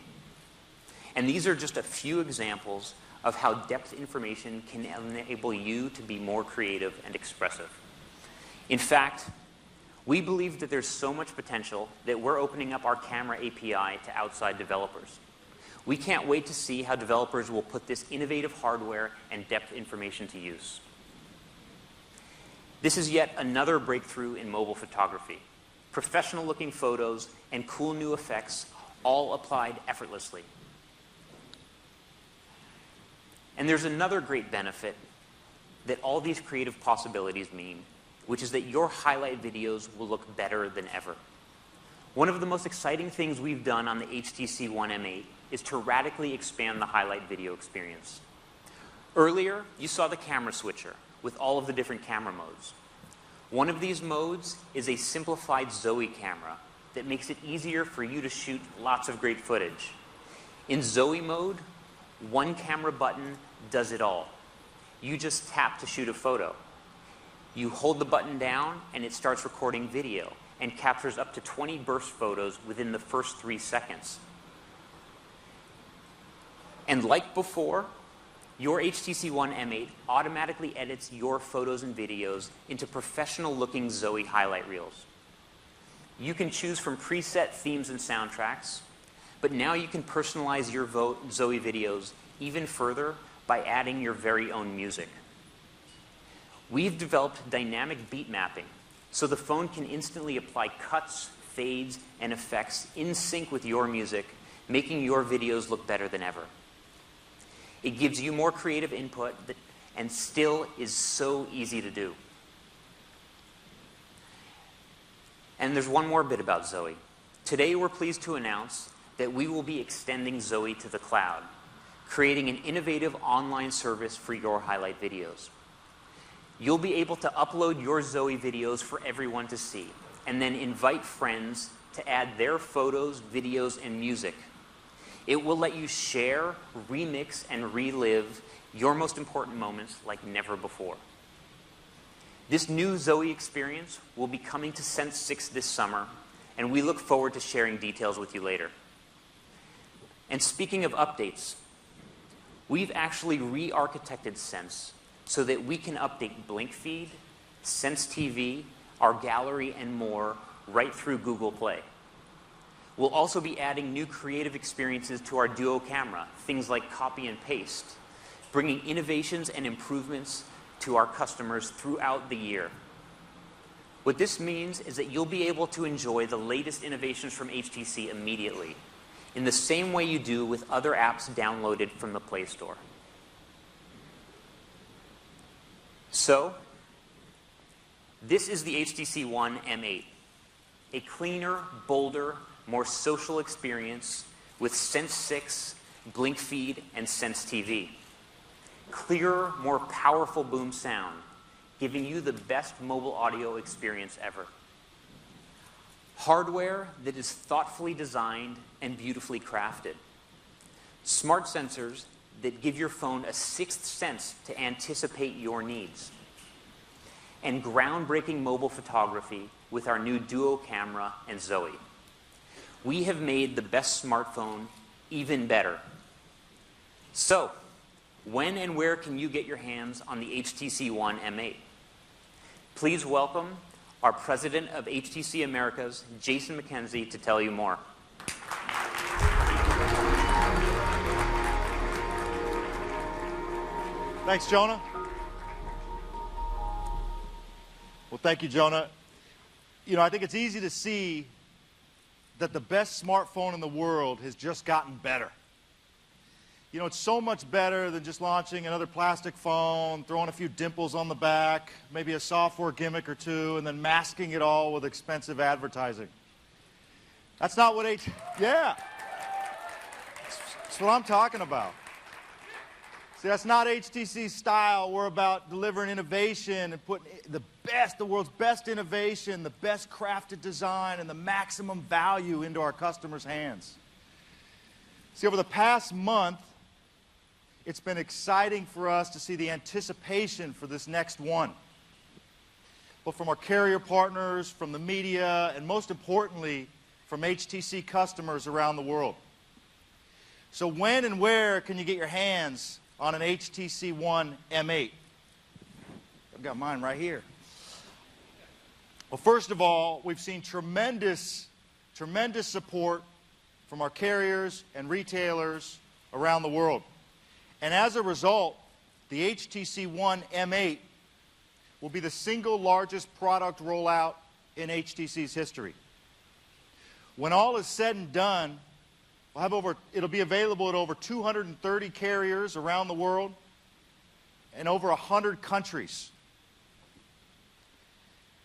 And these are just a few examples of how depth information can enable you to be more creative and expressive. In fact, we believe that there's so much potential that we're opening up our camera API to outside developers. We can't wait to see how developers will put this innovative hardware and depth information to use. This is yet another breakthrough in mobile photography. professional-looking photos, and cool new effects, all applied effortlessly. And there's another great benefit that all these creative possibilities mean, which is that your highlight videos will look better than ever. One of the most exciting things we've done on the HTC One M8 is to radically expand the highlight video experience. Earlier, you saw the camera switcher with all of the different camera modes. One of these modes is a simplified Zoe camera that makes it easier for you to shoot lots of great footage. In Zoe mode, one camera button does it all. You just tap to shoot a photo. You hold the button down and it starts recording video and captures up to 20 burst photos within the first 3 seconds. And like before, your HTC One M8 automatically edits your photos and videos into professional-looking Zoe highlight reels. You can choose from preset themes and soundtracks, but now you can personalize your Zoe videos even further by adding your very own music. We've developed dynamic beat mapping, so the phone can instantly apply cuts, fades, and effects in sync with your music, making your videos look better than ever. It gives you more creative input and still is so easy to do. And there's one more bit about Zoe. Today we're pleased to announce that we will be extending Zoe to the cloud, creating an innovative online service for your highlight videos. You'll be able to upload your Zoe videos for everyone to see, and then invite friends to add their photos, videos, and music. It will let you share, remix, and relive your most important moments like never before. This new Zoe experience will be coming to Sense 6 this summer, and we look forward to sharing details with you later. And speaking of updates, we've actually re-architected Sense so that we can update Blink Feed, Sense TV, our gallery, and more right through Google Play. We'll also be adding new creative experiences to our Duo camera, things like copy and paste, bringing innovations and improvements to our customers throughout the year. What this means is that you'll be able to enjoy the latest innovations from HTC immediately, in the same way you do with other apps downloaded from the Play Store. So, this is the HTC One M8, a cleaner, bolder, more social experience with Sense 6, Blink Feed, and Sense TV. Clearer, more powerful boom sound, giving you the best mobile audio experience ever. Hardware that is thoughtfully designed and beautifully crafted. Smart sensors that give your phone a sixth sense to anticipate your needs. And groundbreaking mobile photography with our new Duo camera and Zoe. We have made the best smartphone even better. So, when and where can you get your hands on the HTC One M8? Please welcome our President of HTC Americas, Jason McKenzie, to tell you more. Thanks, Jonah. Well, thank you, Jonah. You know, I think it's easy to see that the best smartphone in the world has just gotten better. You know, it's so much better than just launching another plastic phone, throwing a few dimples on the back, maybe a software gimmick or two, and then masking it all with expensive advertising. That's not what yeah. That's what I'm talking about. See, that's not HTC's style. We're about delivering innovation and putting the world's best innovation, the best crafted design, and the maximum value into our customers' hands. See, over the past month, it's been exciting for us to see the anticipation for this next one. Both from our carrier partners, from the media, and most importantly, from HTC customers around the world. So when and where can you get your hands on an HTC One M8? I've got mine right here. Well, first of all, we've seen tremendous support from our carriers and retailers around the world. And as a result, the HTC One M8 will be the single largest product rollout in HTC's history. When all is said and done, it'll be available at over 230 carriers around the world and over 100 countries.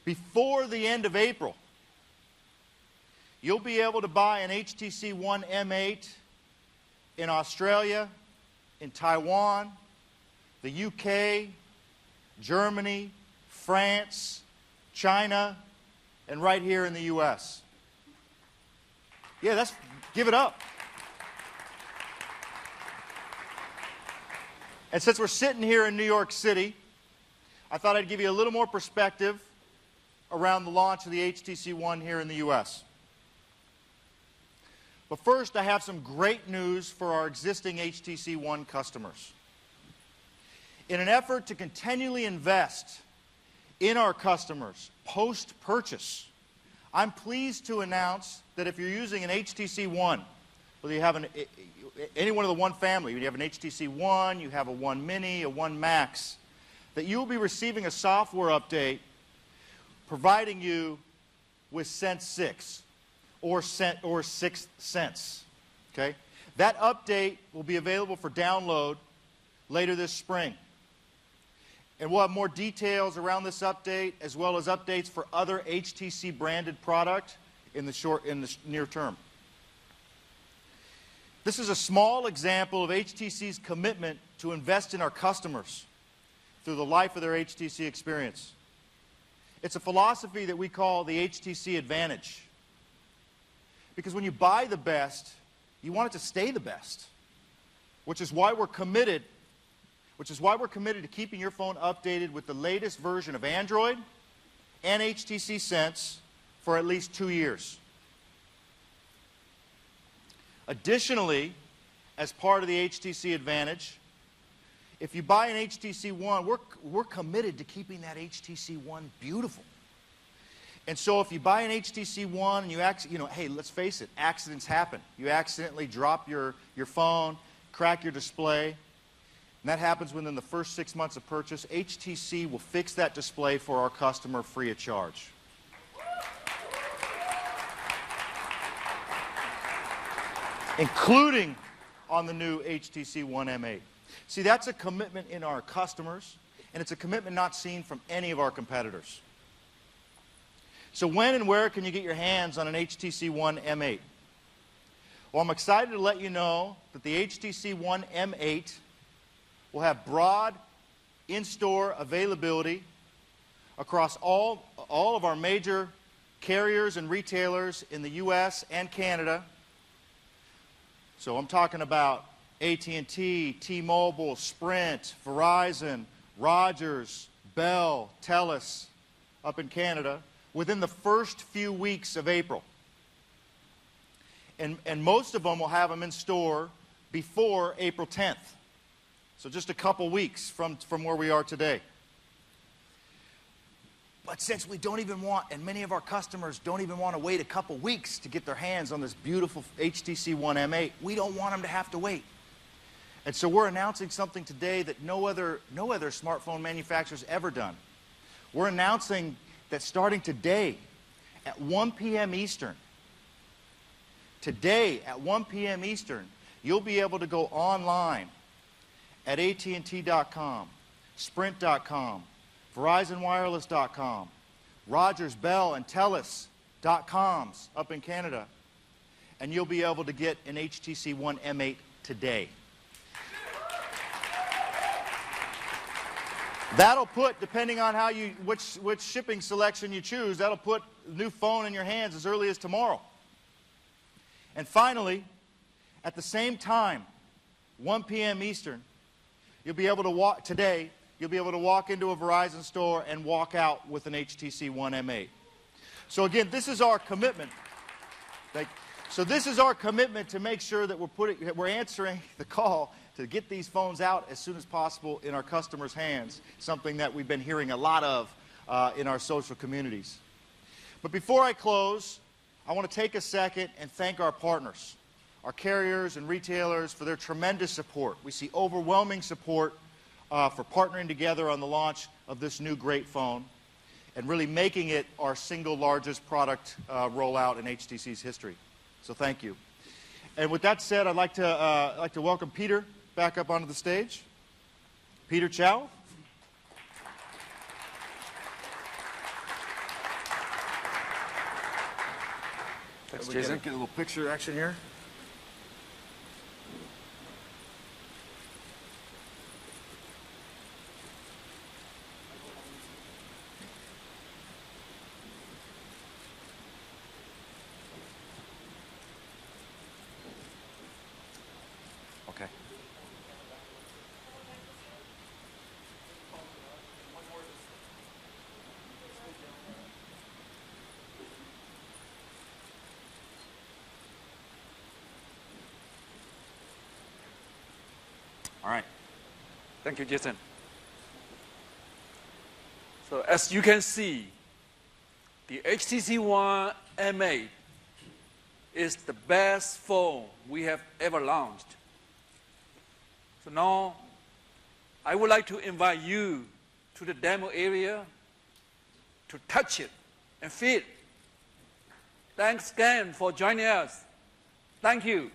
Before the end of April, you'll be able to buy an HTC One M8 in Australia, in Taiwan, the UK, Germany, France, China, and right here in the US. Yeah, give it up. And since we're sitting here in New York City, I thought I'd give you a little more perspective around the launch of the HTC One here in the US. But first, I have some great news for our existing HTC One customers. In an effort to continually invest in our customers post-purchase, I'm pleased to announce that if you're using an HTC One, whether you have any one of the One family, you have an HTC One, you have a One Mini, a One Max, that you'll be receiving a software update providing you with Sense 6 or Sixth Sense. Okay? That update will be available for download later this spring. And we'll have more details around this update as well as updates for other HTC branded product in the near term. This is a small example of HTC's commitment to invest in our customers through the life of their HTC experience. It's a philosophy that we call the HTC Advantage. Because when you buy the best, you want it to stay the best, which is why we're committed to keeping your phone updated with the latest version of Android and HTC Sense for at least 2 years. Additionally, as part of the HTC Advantage, if you buy an HTC One, we're committed to keeping that HTC One beautiful. And so if you buy an HTC One and hey, let's face it, accidents happen. You accidentally drop your phone, crack your display, and that happens within the first 6 months of purchase. HTC will fix that display for our customer free of charge. Including on the new HTC One M8. See, that's a commitment in our customers, and it's a commitment not seen from any of our competitors. So when and where can you get your hands on an HTC One M8? Well, I'm excited to let you know that the HTC One M8 will have broad in-store availability across all of our major carriers and retailers in the US and Canada. So I'm talking about AT&T, T-Mobile, Sprint, Verizon, Rogers, Bell, TELUS up in Canada within the first few weeks of April. And most of them will have them in store before April 10th. So just a couple weeks from where we are today. But since we don't even want, and many of our customers don't even want to wait a couple weeks to get their hands on this beautiful HTC One M8, we don't want them to have to wait. And so we're announcing something today that no other smartphone manufacturer's ever done. We're announcing that starting today at 1 p.m. Eastern, today at 1 p.m. Eastern, you'll be able to go online at AT&T.com, Sprint.com, VerizonWireless.com, Rogers, Bell, and TELUS.coms up in Canada, and you'll be able to get an HTC One M8 today. That'll put, depending on how which shipping selection you choose, that'll put the new phone in your hands as early as tomorrow. And finally, at the same time, 1 p.m. Eastern, you'll be able to walk today. You'll be able to walk into a Verizon store and walk out with an HTC One M8. So again, this is our commitment. So this is our commitment to make sure that we're answering the call to get these phones out as soon as possible in our customers' hands, something that we've been hearing a lot of in our social communities. But before I close, I want to take a second and thank our partners, our carriers and retailers, for their tremendous support. We see overwhelming support for partnering together on the launch of this new great phone. and really making it our single largest product rollout in HTC's history. So thank you. And with that said, I'd like to welcome Peter back up onto the stage. Peter Chow. Thanks, Jason. Get a little picture action here. Okay. All right. Thank you, Jason. So as you can see, the HTC One M8 is the best phone we have ever launched. So now, I would like to invite you to the demo area to touch it and feel it. Thanks again for joining us. Thank you.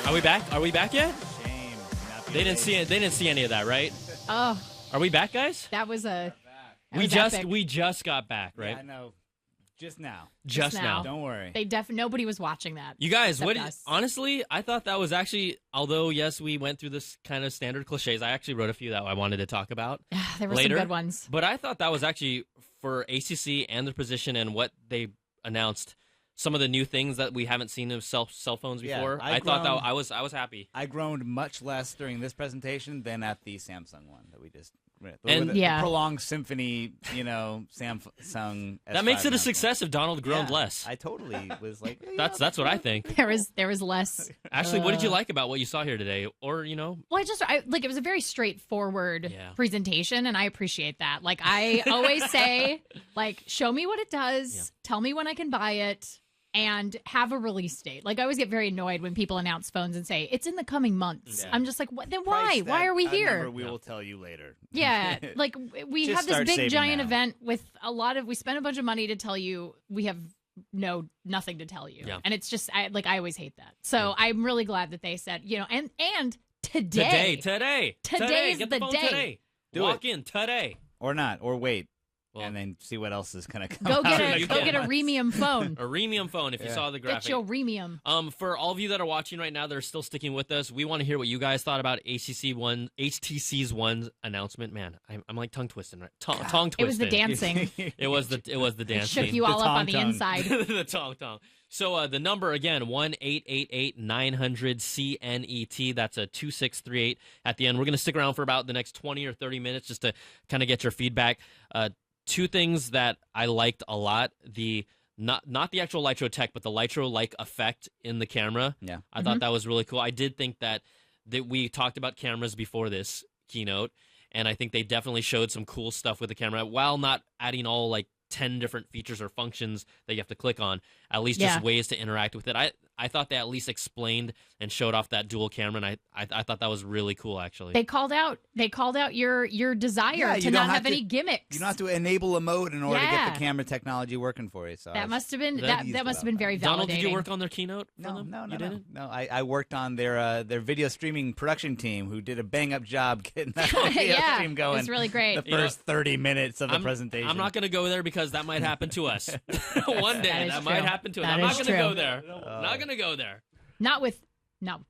Are we back? Are we back yet? Shame. They didn't see it. They didn't see any of that, right? Oh, Are we back, guys? that was a. We just got back, right? Yeah, I know. Just now. Just now. Don't worry. Nobody was watching that. You guys, except us. honestly, I thought that was actually, although yes, we went through this kind of standard cliches. I actually wrote a few that I wanted to talk about There were later. some good ones. But I thought that was actually for ACC and their position and what they announced. Some of the new things that we haven't seen of cell phones Yeah, before. I thought that groaned- I was happy. I groaned much less during this presentation than at the Samsung one that we just read. And- the Yeah. prolonged symphony, Samsung. That makes S5 it a announcement. success if Donald groaned Yeah, less. I totally was like, That's what I think. There was less. Ashley, what did you like about what you saw here today? Or, Well, it was a very straightforward Yeah. presentation, and I appreciate that. Like I always say, like, show me what it does, tell me when I can buy it, and have a release date. Like I always get very annoyed when people announce phones and say it's in the coming months. Yeah. I'm just like, what? Then Price why? that- Why are we that here? number we will tell you later. Yeah, like we Just have this start big saving giant now. event with we spent a bunch of money to tell you we have nothing to tell you. Yeah. And it's just I always hate that. So I'm really glad that they said, and today. Today's Get the phone day. Today. Do Walk in today. Or not, or wait. Well- and then see what else is going to come Go out get in a the go get a months. Remium phone. A Remium phone if you saw the graphic. Get your Remium. For all of you that are watching right now, that are still sticking with us, we want to hear what you guys thought about HTC's One announcement. Man, I'm like tongue twisting, right? Tongue twisting. It was the dancing. It was the It dancing. shook you all up on the tong-tong. inside. The tong. So the number again, 1-888-900-CNET. That's a 2638 at the end. We're gonna stick around for about the next 20 or 30 minutes just to kind of get your feedback. Two things that I liked a lot: the not the actual Lytro tech, but the Lytro-like effect in the camera. Yeah. I thought that was really cool. I did think that we talked about cameras before this keynote, and I think they definitely showed some cool stuff with the camera while not adding all like 10 different features or functions that you have to click on, at least just ways to interact with it. I thought they at least explained and showed off that dual camera, and I thought that was really cool, actually. They called out your desire to not have any gimmicks. You don't have to enable a mode in order to get Yeah. the camera technology working for you. So That must have been that that must have been very validating. Donald, did you work on their keynote? No, for them? no, You no, didn't? no. I worked on their video streaming production team who did a bang up job getting that video Yeah, stream going. it was really great. The first 30 minutes of the presentation. I'm not going to go there because that might happen to us. One day, That that is might true. happen to us. That I'm not is going to true. go there. Not going to go there. Not with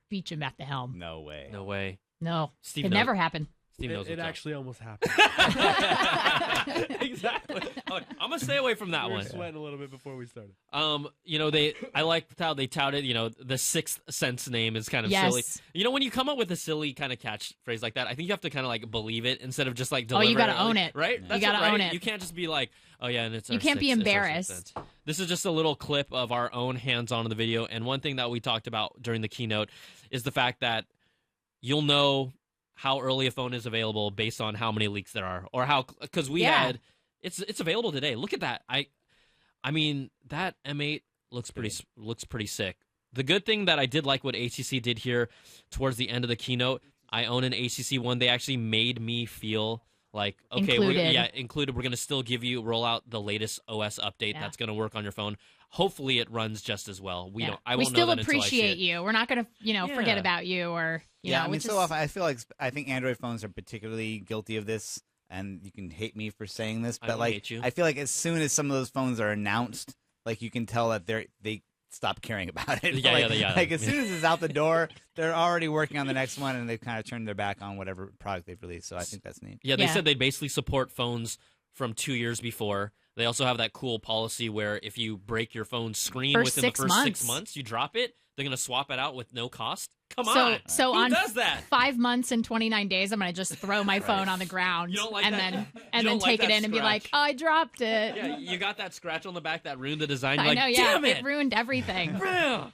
Beacham at the helm. No way. No way. No, Steve could knows. never happen. Steve knows It what's up. actually almost happened. Exactly. I'm gonna stay away from that We were one. sweating a little bit before we started. I liked how they touted, the Sixth Sense name is kind of silly. When you come up with a silly kind of catchphrase like that, I think you have to kind of like believe it instead of just like deliver you got to it, own it. Right? You got to own it. You can't just be like, oh yeah, and it's You can't be embarrassed. This is just a little clip of our own hands-on in the video, and one thing that we talked about during the keynote is the fact that you'll know how early a phone is available based on how many leaks there are, or because we had it's available today. Look at that. I mean that M8 looks pretty sick. The good thing that I did like what HTC did here towards the end of the keynote. I own an HTC One. They actually made me feel like, okay, included. We're going to still roll out the latest OS update that's going to work on your phone. Hopefully it runs just as well. We still appreciate you. We're not going to, forget about you or, I mean, so often I think Android phones are particularly guilty of this, and you can hate me for saying this, but I feel like as soon as some of those phones are announced, like you can tell that they stop caring about it. Like as soon as it's out the door, they're already working on the next one, and they've kind of turned their back on whatever product they've released. So I think that's neat. Yeah, they said they basically support phones from 2 years before. They also have that cool policy where if you break your phone screen within the first 6 months, you drop it, they're going to swap it out with no cost. Come on. So Who on does that? 5 months and 29 days, I'm going to just throw my phone on the ground and then take it in and be like, oh, I dropped it. Yeah, you got that scratch on the back that ruined the design. You're Damn it. It ruined everything.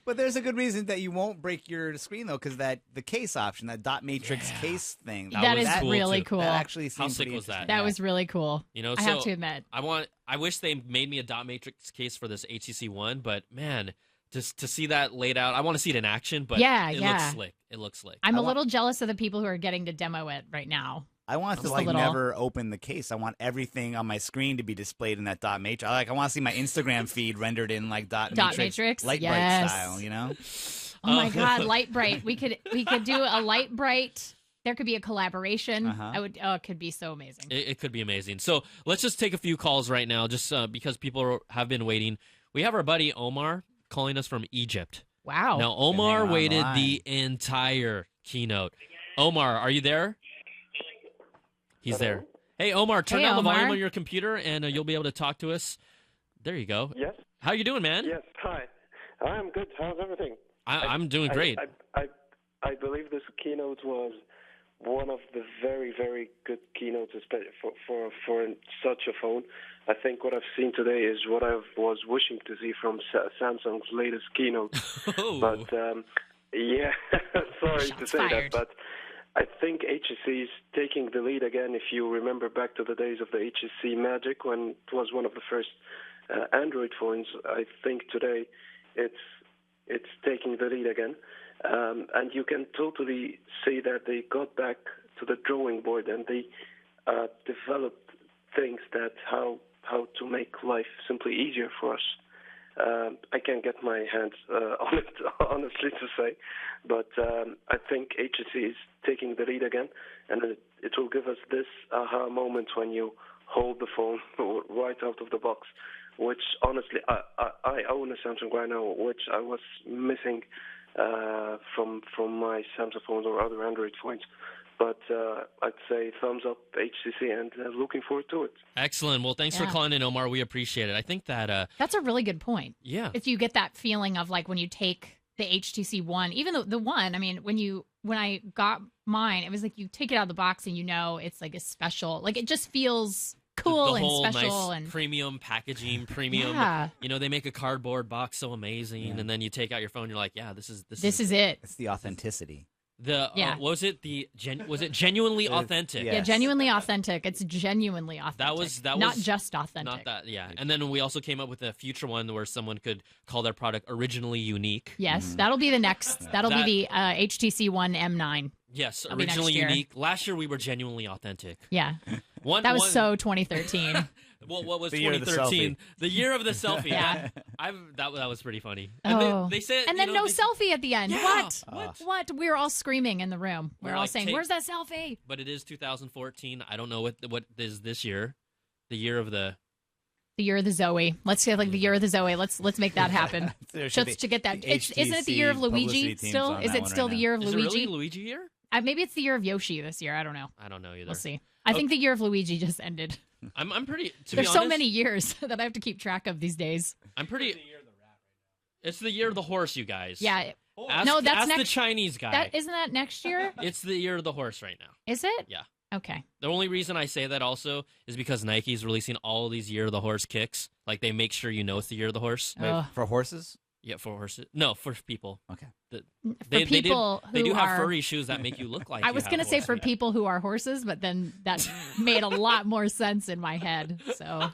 But there's a good reason that you won't break your screen, though, because the case option, that dot matrix case thing. That is really cool. That actually How seemed sick pretty was that? That was really cool. I have to admit. I wish they made me a dot matrix case for this HTC One, but man, just to see that laid out, I want to see it in action. But it looks slick. It looks slick. I'm a little jealous of the people who are getting to demo it right now. I want to never open the case. I want everything on my screen to be displayed in that dot matrix. I want to see my Instagram feed rendered in like dot matrix, light bright style. Oh my God, light bright. We could do a light bright. There could be a collaboration. It could be so amazing. It could be amazing. So let's just take a few calls right now, just because people have been waiting. We have our buddy Omar calling us from Egypt. Wow. Now, Omar waited the entire keynote. Omar, are you there? He's there. Hey, Omar, turn down the volume on your computer, and you'll be able to talk to us. There you go. Yes. How you doing, man? Yes. Hi. I'm good. How's everything? I'm doing great. I believe this keynote was one of the very, very good keynotes for such a phone. I think what I've seen today is what I was wishing to see from Samsung's latest keynote. But sorry to say that, but I think HTC is taking the lead again. If you remember back to the days of the HTC Magic, when it was one of the first Android phones, I think today it's taking the lead again. And you can totally see that they got back to the drawing board and they developed things that how to make life simply easier for us. I can't get my hands on it, honestly to say, but I think HTC is taking the lead again, and it will give us this aha moment when you hold the phone right out of the box, which honestly I own a Samsung right now, which I was missing from my Samsung phones or other Android phones. But I'd say thumbs up HTC and looking forward to it. Excellent. Well, thanks for calling in, Omar. We appreciate it. I think that that's a really good point. Yeah. If you get that feeling of like when you take the HTC One, even the One, I mean, when I got mine, it was like you take it out of the box and it's like a special, like it just feels cool the whole and special nice and premium packaging, premium. Yeah. They make a cardboard box so amazing, and then you take out your phone, you're like, yeah, this is it. It's the authenticity. Was it genuinely authentic? Yes. Yeah, genuinely authentic. It's genuinely authentic. That was not just authentic. Not that, yeah. And then we also came up with a future one where someone could call their product originally unique. Yes, that'll be the next. That'll be the HTC One M9. Yes, originally unique. Last year we were genuinely authentic. Yeah, that was so 2013. Well, what was 2013? The year of the selfie. Yeah, that was pretty funny. And they said, and then no selfie at the end. Yeah. What? We were all screaming in the room. We're all saying, "Where's that selfie?" But it is 2014. I don't know what is this year. The year of the year of the Zoe. Let's say like the year of the Zoe. Let's make that happen. Just to get that. Isn't it the year of Luigi still? Is it still the year of Luigi? Is it really Luigi year? Maybe it's the year of Yoshi this year. I don't know. I don't know either. We'll see. I think the year of Luigi just ended. I'm pretty. There's so many years that I have to keep track of these days. I'm pretty. It's the year of the horse, you guys. Yeah. Ask the Chinese guy. Isn't that next year? It's the year of the horse right now. Is it? Yeah. Okay. The only reason I say that also is because Nike's releasing all these year of the horse kicks. Like they make sure you know it's the year of the horse. Wait, for horses? Yeah, for horses. No, for people. Okay. They do have are... furry shoes that make you look like. I was going to say for people who are horses, but then that made a lot more sense in my head. So.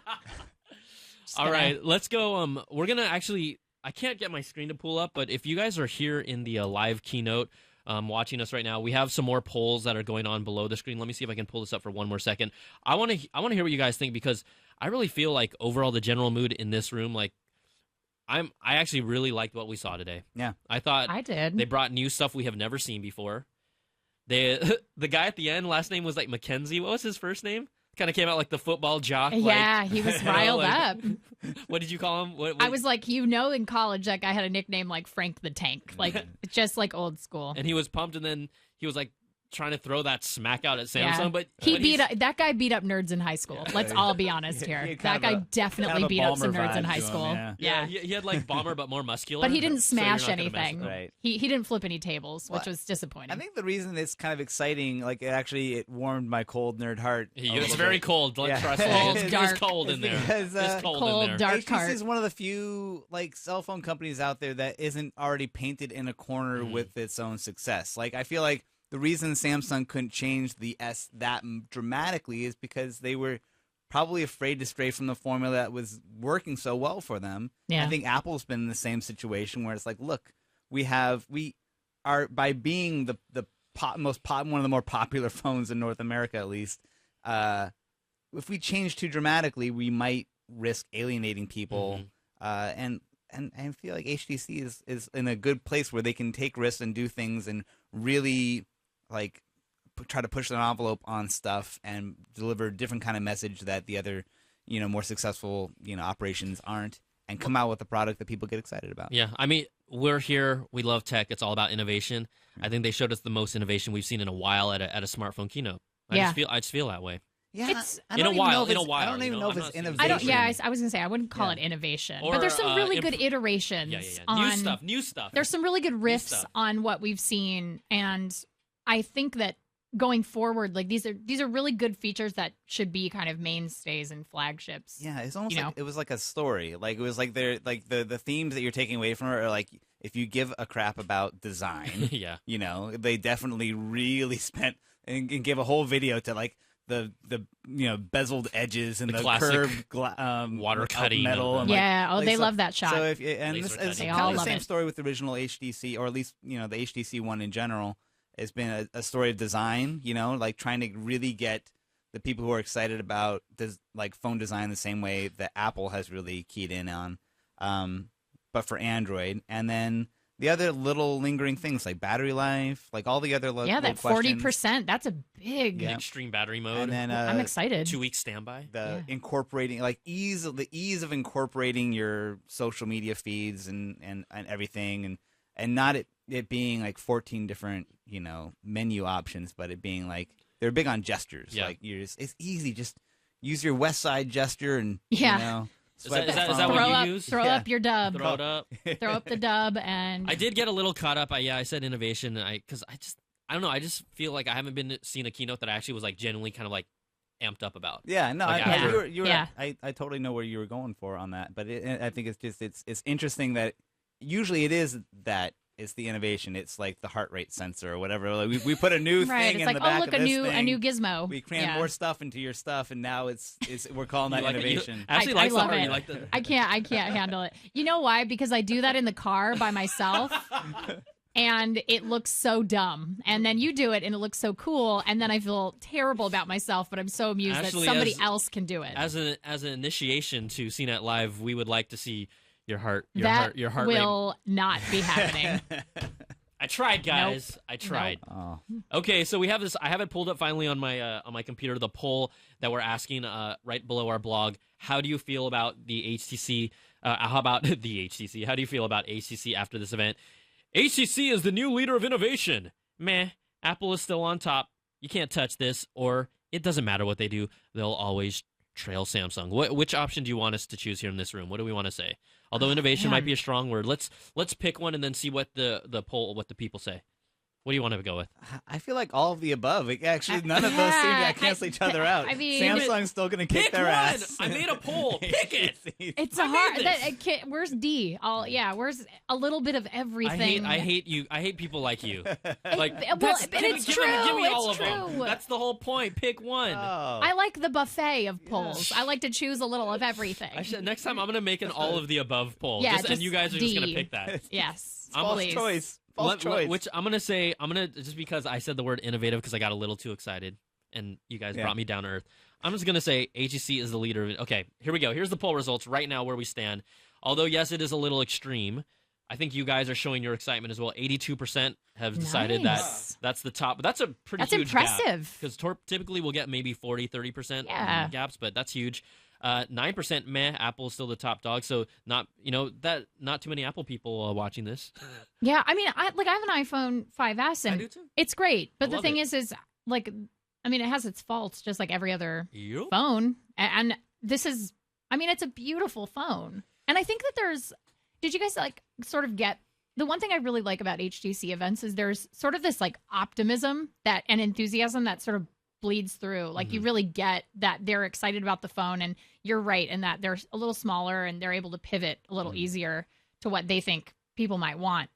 All right, let's go. We're gonna actually. I can't get my screen to pull up, but if you guys are here in the live keynote. Watching us right now, we have some more polls that are going on below the screen. Let me see if I can pull this up for one more second. I want to hear what you guys think because I really feel like overall the general mood in this room, like I actually really liked what we saw today. Yeah, I thought I did. They brought new stuff we have never seen before. The guy at the end, last name was like Mackenzie. What was his first name? Kind of came out like the football jock. Yeah, he was riled up. What did you call him? What? I was like, in college, that guy had a nickname like Frank the Tank, like just like old school. And he was pumped, and then he was like trying to throw that smack out at Samsung, but that guy beat up nerds in high school. Let's all be honest here. That guy definitely beat up some nerds in high school. Yeah. He had like Bomber, but more muscular. But he didn't smash anything. Right. He didn't flip any tables, which was disappointing. I think the reason it's kind of exciting, like it warmed my cold nerd heart. It's very cold. Trust me, it's cold in there. It's cold in there. Dark HTC is one of the few like cell phone companies out there that isn't already painted in a corner with its own success. Like I feel like. The reason Samsung couldn't change the S that dramatically is because they were probably afraid to stray from the formula that was working so well for them. Yeah. I think Apple's been in the same situation where it's like, look, we are by being one of the more popular phones in North America, at least. If we change too dramatically, we might risk alienating people. And I feel like HTC is in a good place where they can take risks and do things and really. Like try to push the envelope on stuff and deliver a different kind of message that the other, more successful, operations aren't, and come out with a product that people get excited about. Yeah, I mean, we're here. We love tech. It's all about innovation. I think they showed us the most innovation we've seen in a while at a smartphone keynote. I just feel that way. Yeah, in a while. I don't even know if it's innovation. I was gonna say I wouldn't call it innovation, but there's some really good iterations. Yeah. New stuff. There's some really good riffs on what we've seen, and I think that going forward, like these are really good features that should be kind of mainstays in flagships. Yeah, it's almost like it was like a story. Like it was like they're like the themes that you're taking away from it are like if you give a crap about design, they definitely really spent and gave a whole video to like the bezeled edges and the curved water cutting metal. And they love that shot. So it's kind of the same story with the original HTC, or at least the HTC One in general. It's been a story of design, like trying to really get the people who are excited about like phone design the same way that Apple has really keyed in on, but for Android. And then the other little lingering things like battery life, like all the other that 40%. That's a big extreme battery mode. And then I'm excited. 2 week standby. Incorporating like ease of incorporating your social media feeds and everything and not it being like 14 different menu options, but it being like they're big on gestures. Like it's easy, just use your West Side gesture and is that what you use? Throw up your dub. Throw it up. Throw up the dub. And I did get a little caught up. I said innovation, because I don't know. I just feel like I haven't seen a keynote that I actually was like genuinely kind of like amped up about. Yeah, no, I totally know where you were going for on that, but I think it's interesting that usually it is that. It's the innovation. It's like the heart rate sensor or whatever. Like we put a new thing in the back of this thing. a new gizmo. We cram more stuff into your stuff, and now we're calling that innovation. I love it. I can't handle it. You know why? Because I do that in the car by myself, and it looks so dumb. And then you do it, and it looks so cool. And then I feel terrible about myself, but I'm so amused that somebody else can do it. As an initiation to CNET Live, we would like to see. Your heart will not be happening. I tried, guys. Nope. I tried. Nope. Okay, so we have this. I have it pulled up finally on my computer. The poll that we're asking right below our blog. How do you feel about the HTC? How about the HTC? How do you feel about HTC after this event? HTC is the new leader of innovation. Meh. Apple is still on top. You can't touch this, or it doesn't matter what they do. They'll always trail Samsung. Which option do you want us to choose here in this room? What do we want to say? Although innovation might be a strong word, let's pick one and then see what the people say. What do you want to go with? I feel like all of the above. Actually, none of those seem to cancel each other out. I mean, Samsung's still going to kick their ass. I made a poll. Pick it. It's a hard. Where's D? Where's a little bit of everything? I hate you. I hate people like you. Like, it's true. Give me all It's of them. true. That's the whole point. Pick one. I like the buffet of polls. I like to choose a little of everything. Next time, I'm going to make an all of the above poll. Yeah, and you guys are just going to pick that. Yes. False choice. False choice. Which I'm going to say, just because I said the word innovative because I got a little too excited and you guys brought me down to earth. I'm just going to say HTC is the leader of it. Okay, here we go. Here's the poll results right now where we stand. Although, yes, it is a little extreme. I think you guys are showing your excitement as well. 82% have decided that's the top. That's a pretty huge impressive. Because typically we'll get maybe 40, 30% gaps, but that's huge. 9% meh. Apple's still the top dog. So not too many Apple people watching this. Yeah, I mean, I have an iPhone 5S and I do too. It's great. But I the thing love is like, I mean, it has its faults just like every other phone. And this is, I mean, it's a beautiful phone. And I think that did you guys like sort of get, the one thing I really like about HTC events is there's sort of this like optimism and enthusiasm that sort of bleeds through. Like you really get that they're excited about the phone, and you're right in that they're a little smaller and they're able to pivot a little easier to what they think people might want.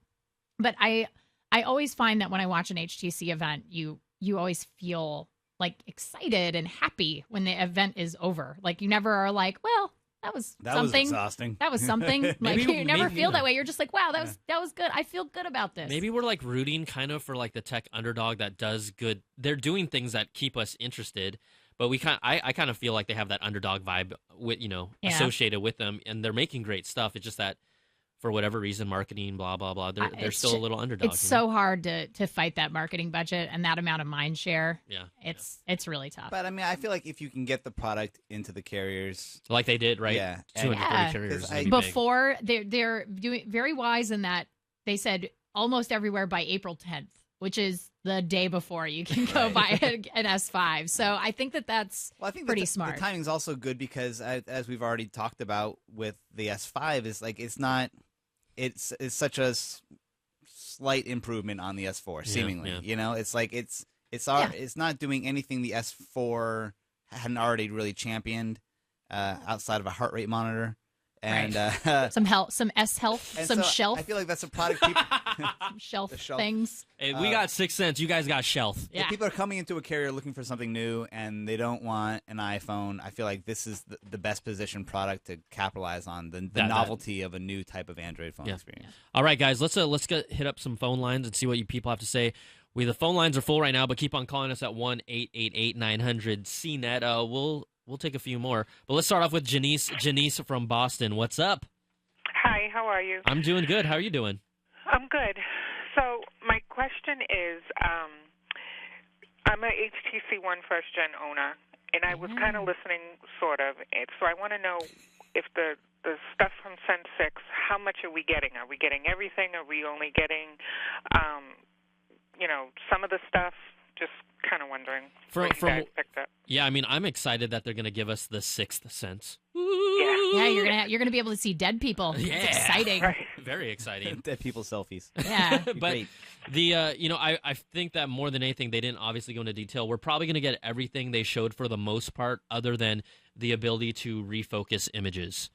But I always find that when I watch an HTC event, you always feel like excited and happy when the event is over. Like you never are like, well, that was something. Was exhausting. That was something. Like you never feel that way. You're just like, wow, that was good. I feel good about this. Maybe we're like rooting kind of for like the tech underdog that does good. They're doing things that keep us interested, but I kind of feel like they have that underdog vibe with associated with them, and they're making great stuff. It's just that for whatever reason, marketing, blah blah blah, they're still a little underdog. It's so hard to fight that marketing budget and that amount of mind share. Yeah, it's really tough. But I mean, I feel like if you can get the product into the carriers, like they did, right? Yeah, 230 carriers. Before they're doing very wise in that they said almost everywhere by April 10th, which is the day before you can go buy an S5. So I think that's pretty smart. The timing's also good because as we've already talked about with the S5, is like it's such a slight improvement on the S4 seemingly. It's like it's not doing anything the S4 hadn't already really championed outside of a heart rate monitor and some S health, some shelf. I feel like that's a product people some shelf things. Hey, we got 6 cents. You guys got shelf. Yeah. If people are coming into a carrier looking for something new and they don't want an iPhone, I feel like this is the best positioned product to capitalize on the novelty of a new type of Android phone experience. All right, guys, let's hit up some phone lines and see what you people have to say. The phone lines are full right now, but keep on calling us at 1-888-900-CNET. We'll take a few more, but let's start off with Janice. Janice from Boston. What's up? Hi, how are you? I'm doing good. How are you doing? I'm good. So my question is, I'm a HTC One first-gen owner, and I was kind of listening, sort of. So I want to know if the stuff from Sen 6, how much are we getting? Are we getting everything? Are we only getting, some of the stuff? Just kind of wondering what you guys picked up. Yeah, I mean, I'm excited that they're going to give us the sixth sense. Yeah, you're gonna be able to see dead people. Yeah, it's exciting. Right. Very exciting. Dead people selfies. Yeah, but great. I think that more than anything, they didn't obviously go into detail. We're probably going to get everything they showed for the most part, other than the ability to refocus images.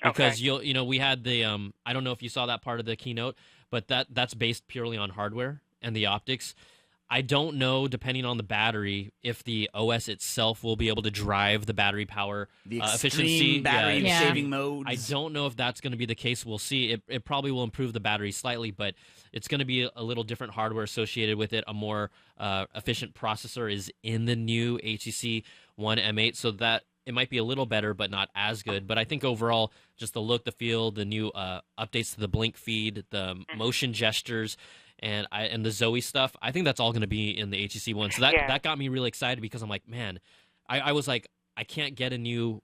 Because we had the I don't know if you saw that part of the keynote, but that's based purely on hardware and the optics. I don't know, depending on the battery, if the OS itself will be able to drive the battery power efficiency. Battery saving modes. I don't know if that's going to be the case. We'll see. It probably will improve the battery slightly, but it's going to be a little different hardware associated with it. A more efficient processor is in the new HTC One M8, so that it might be a little better, but not as good. But I think overall, just the look, the feel, the new updates to the blink feed, the motion gestures, and the Zoe stuff, I think that's all going to be in the HTC One. So that got me really excited because I'm like, man, I was like, I can't get a new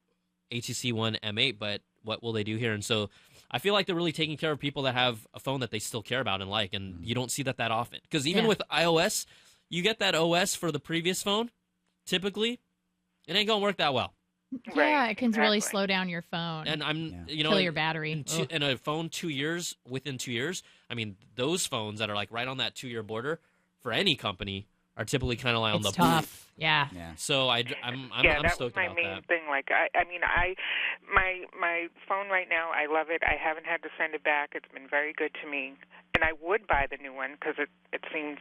HTC One M8, but what will they do here? And so I feel like they're really taking care of people that have a phone that they still care about and like, and you don't see that often. Because even with iOS, you get that OS for the previous phone, typically, it ain't gonna work that well. Yeah, it can really slow down your phone. And kill your battery. In a phone 2 years, within 2 years, I mean, those phones that are like right on that 2-year border for any company are typically kind of like on the tough. Yeah. So I'm that stoked was my about main that. thing. Like my phone right now, I love it. I haven't had to send it back. It's been very good to me, and I would buy the new one because it seems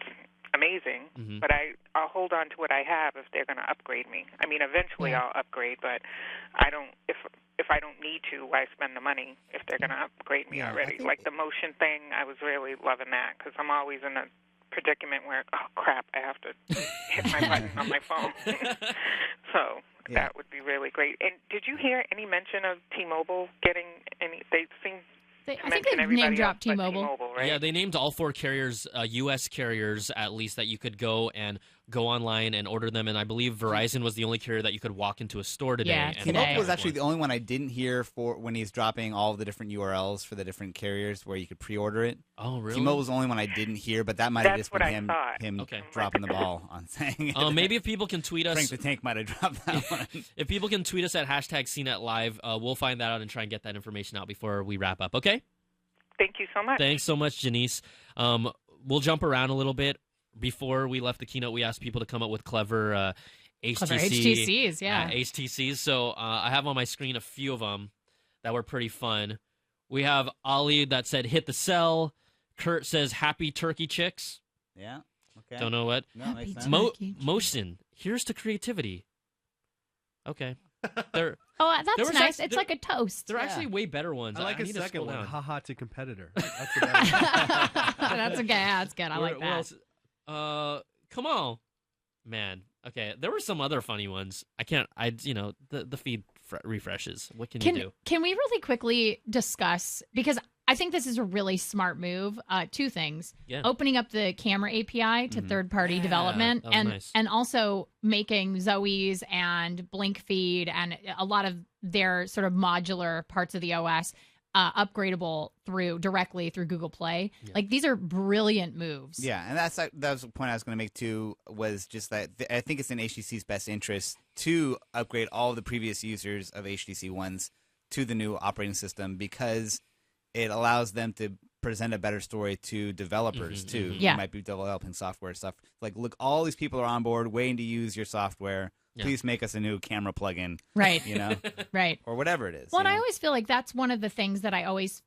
amazing. Mm-hmm. But I'll hold on to what I have if they're going to upgrade me. I mean, eventually I'll upgrade, but I don't. If I don't need to, why spend the money if they're going to upgrade me already? Like the motion thing, I was really loving that because I'm always in a predicament where, oh crap, I have to hit my button on my phone. So that would be really great. And did you hear any mention of T-Mobile getting any? They seem I think they name dropped T-Mobile. Right? Yeah, they named all 4 carriers, U.S. carriers at least, that you could go online and order them. And I believe Verizon was the only carrier that you could walk into a store today. Yeah, T-Mobile was actually the only one I didn't hear for when he's dropping all of the different URLs for the different carriers where you could pre-order it. Oh, really? T-Mobile was the only one I didn't hear, but that might have just been him dropping the ball on saying it. Maybe if people can tweet us. Frank the Tank might have dropped that one. If people can tweet us at #CNET Live, we'll find that out and try and get that information out before we wrap up. Okay? Thank you so much. Thanks so much, Janice. We'll jump around a little bit. Before we left the keynote, we asked people to come up with clever HTCs, HTCs. So I have on my screen a few of them that were pretty fun. We have Ali that said, hit the cell. Kurt says, happy turkey chicks. Yeah. Okay. Don't know what. No, makes sense. Motion. Here's to creativity. Okay. That's nice. It's like a toast. They're actually way better ones. I like a need to second scroll one. down. Haha to competitor. That's okay. That's good. I like that. Come on, man. Okay, there were some other funny ones. The feed refreshes. What can you do? Can we really quickly discuss, because I think this is a really smart move. 2 things. Yeah. Opening up the camera API to third-party development, and also making Zoe's and Blink Feed and a lot of their sort of modular parts of the OS upgradable directly through Google Play. Yeah. Like, these are brilliant moves. Yeah, and that was the point I was going to make too, was just that I think it's in HTC's best interest to upgrade all of the previous users of HTC Ones to the new operating system, because it allows them to present a better story to developers too. Yeah. Who might be developing software stuff. Like, look, all these people are on board waiting to use your software. Yeah. Please make us a new camera plugin. Right. Right. Or whatever it is. Well, and I always feel like that's one of the things that I always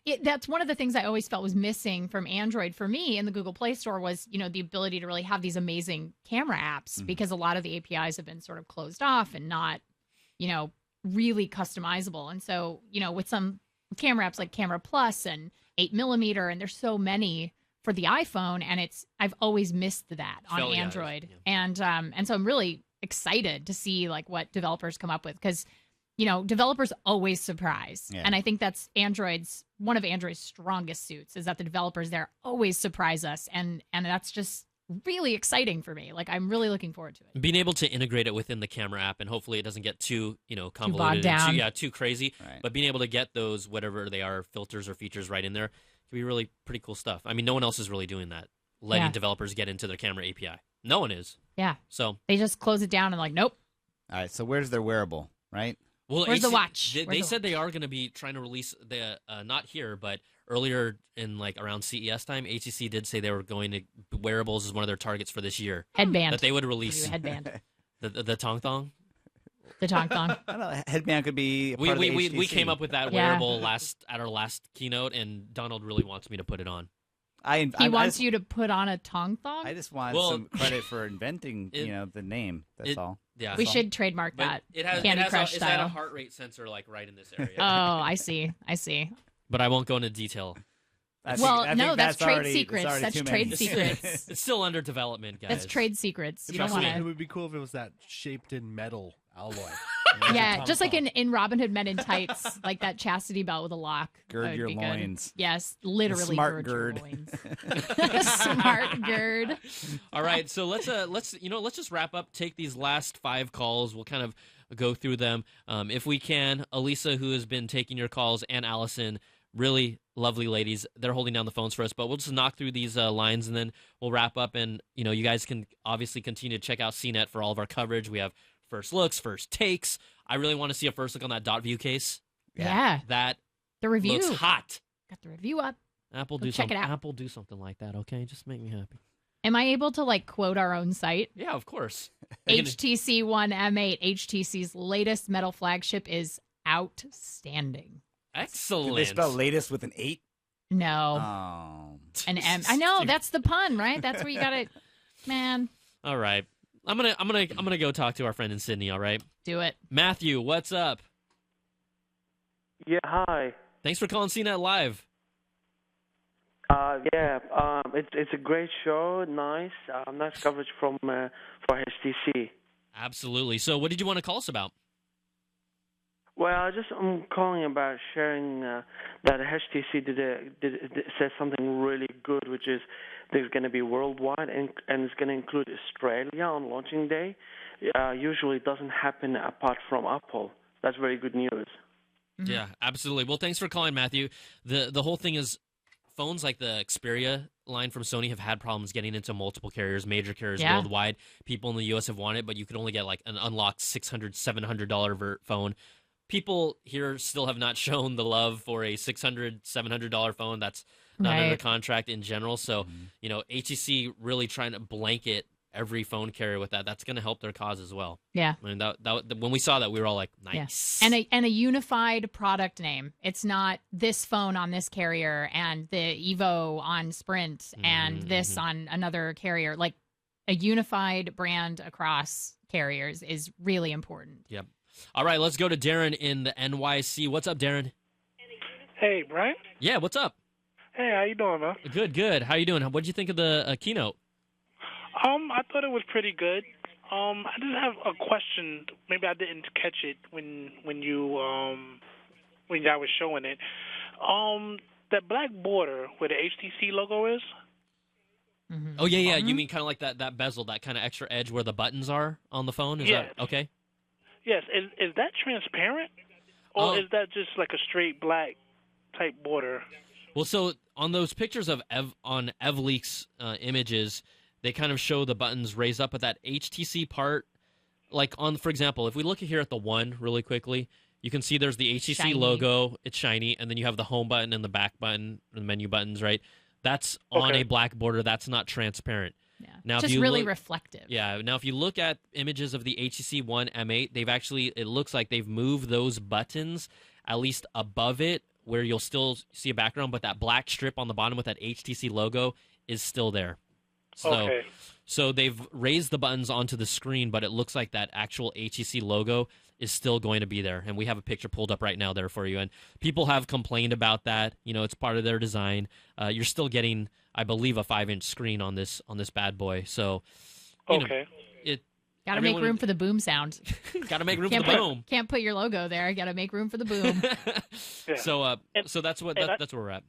felt was missing from Android for me in the Google Play Store was, the ability to really have these amazing camera apps, because a lot of the APIs have been sort of closed off and not, really customizable. And so, with some camera apps like Camera Plus and 8mm, and there's so many for the iPhone, and I've always missed that on Android. And so I'm really excited to see like what developers come up with, because developers always surprise. And I think that's one of Android's strongest suits, is that the developers there always surprise us, and that's just really exciting for me. Like, I'm really looking forward to it. Being able to integrate it within the camera app, and hopefully it doesn't get too convoluted, bogged down. Too crazy. Right. But being able to get those, whatever they are, filters or features right in there, can be really pretty cool stuff. I mean, no one else is really doing that, letting developers get into their camera API. No one is. Yeah. So they just close it down and like, nope. All right. So where's their wearable, right? Well, where's the watch? They said they are going to be trying to release not here, but earlier in like around CES time, HTC did say they were going to wearables as one of their targets for this year. Headband. That they would release. Headband. The Tong Thong. The Tong Thong. I don't know. Headband could be. We came up with that wearable at our last keynote, and Donald really wants me to put it on. He wants you to put on a Tong Thong? I just want some credit for inventing, the name. That's all. Yeah, we should trademark that. Candy Crush style. It has a heart rate sensor like right in this area. Oh, I see. But I won't go into detail. That's trade secrets. That's trade secrets. It's still under development, guys. That's trade secrets. You don't want to. It would be cool if it was that shaped in metal alloy. Yeah, just like in Robin Hood Men in Tights, like that chastity belt with a lock. Gird your loins. Yes, literally. Smart gird. gird. Your loins. Smart gird. All right, so let's just wrap up. Take these last 5 calls. We'll kind of go through them if we can. Elisa, who has been taking your calls, and Allison, really lovely ladies. They're holding down the phones for us, but we'll just knock through these lines and then we'll wrap up. And, you guys can obviously continue to check out CNET for all of our coverage. We have first looks, first takes. I really want to see a first look on that dot view case. Yeah. That the review looks hot. Got the review up. Apple Go check it out. Apple do something like that, okay? Just make me happy. Am I able to quote our own site? Yeah, of course. HTC One M8, HTC's latest metal flagship, is outstanding. Excellent. Did they spell latest with an 8? No. Oh. An M. I know, that's the pun, right? That's where you got it. Man. All right. I'm gonna go talk to our friend in Sydney, all right? Do it. Matthew, what's up? Yeah, hi. Thanks for calling CNET Live. It's a great show. Nice coverage for HTC. Absolutely. So, what did you want to call us about? Well, I'm calling about sharing that HTC said something really good, which is there's going to be worldwide and it's going to include Australia on launching day. Usually, it doesn't happen apart from Apple. That's very good news. Yeah, absolutely. Well, thanks for calling, Matthew. The whole thing is, phones like the Xperia line from Sony have had problems getting into multiple carriers, major carriers worldwide. People in the U.S. have wanted it, but you could only get an unlocked $600, $700 phone. People here still have not shown the love for a $600, $700 phone that's not under contract in general. So, HTC really trying to blanket every phone carrier with that. That's going to help their cause as well. Yeah. I mean, that when we saw that, we were all like, nice. Yeah. And a unified product name. It's not this phone on this carrier and the Evo on Sprint and this on another carrier. Like a unified brand across carriers is really important. Yep. All right, let's go to Darren in the NYC. What's up, Darren? Hey, Brian? Yeah, what's up? Hey, how you doing, man? Good. How you doing? What'd you think of the keynote? I thought it was pretty good. I just have a question. Maybe I didn't catch it when I was showing it. That black border where the HTC logo is. Mm-hmm. Oh yeah. You mean kind of like that bezel, that kind of extra edge where the buttons are on the phone? Is that okay? Yes. Is that transparent, or is that just like a straight black type border? Well, so on those pictures of on EvLeaks images, they kind of show the buttons raised up, but that HTC part, for example, if we look here at the One really quickly, you can see there's the HTC logo, it's shiny, and then you have the home button and the back button, the menu buttons, right? That's on a black border. That's not transparent. Yeah, now, just really reflective. Yeah. Now, if you look at images of the HTC One M8, it looks like they've moved those buttons at least above it, where you'll still see a background, but that black strip on the bottom with that HTC logo is still there. So they've raised the buttons onto the screen, but it looks like that actual HTC logo is still going to be there. And we have a picture pulled up right now there for you. And people have complained about that. It's part of their design. You're still getting, I believe, a 5-inch screen on this bad boy. So, Got to make room for the boom sound. Got to make room for the boom. Can't put your logo there. Got to make room for the boom. So that's where we're at.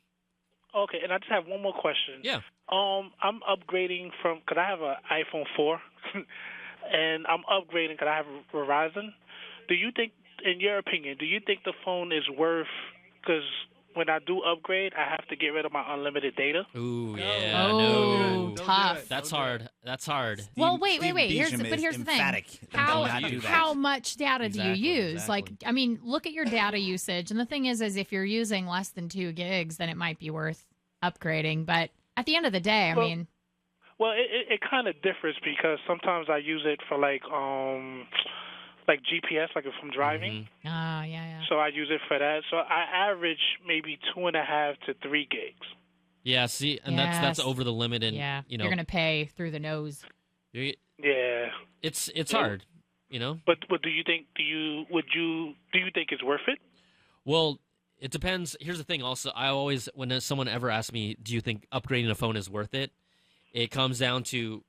Okay, and I just have one more question. Yeah. I'm upgrading because I have an iPhone 4, and I'm upgrading because I have Verizon. Do you think, in your opinion, the phone is worth? Because when I do upgrade, I have to get rid of my unlimited data. Ooh, yeah. Oh, tough. That's hard. Well, wait. Here's the thing. How much data do you use? Exactly. Look at your data usage. And the thing is if you're using less than 2 gigs, then it might be worth upgrading. But at the end of the day, Well, it kind of differs because sometimes I use it for like GPS, like if I'm driving. Oh, yeah. So I use it for that. So I average maybe 2.5 to 3 gigs. Yeah, see, and that's over the limit, and you're gonna pay through the nose. Yeah, it's hard, But do you think do you think it's worth it? Well, it depends. Here's the thing. Also, I always, when someone ever asks me, do you think upgrading a phone is worth it? It comes down to,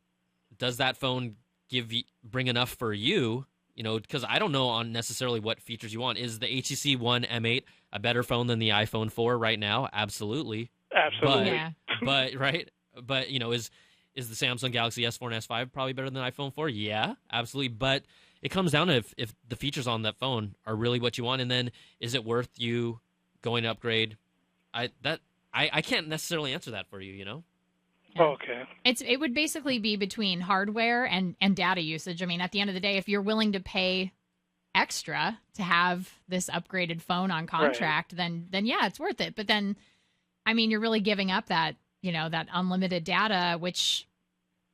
does that phone bring enough for you? Because I don't know on necessarily what features you want. Is the HTC One M8 a better phone than the iPhone 4 right now? Absolutely. But right. But is the Samsung Galaxy S4 and S5 probably better than the iPhone 4? Yeah, absolutely. But it comes down to if the features on that phone are really what you want, and then is it worth you going to upgrade? I can't necessarily answer that for you, you know? Okay. It would basically be between hardware and data usage. I mean, at the end of the day, if you're willing to pay extra to have this upgraded phone on contract, then yeah, it's worth it. But then, I mean, you're really giving up that, that unlimited data, which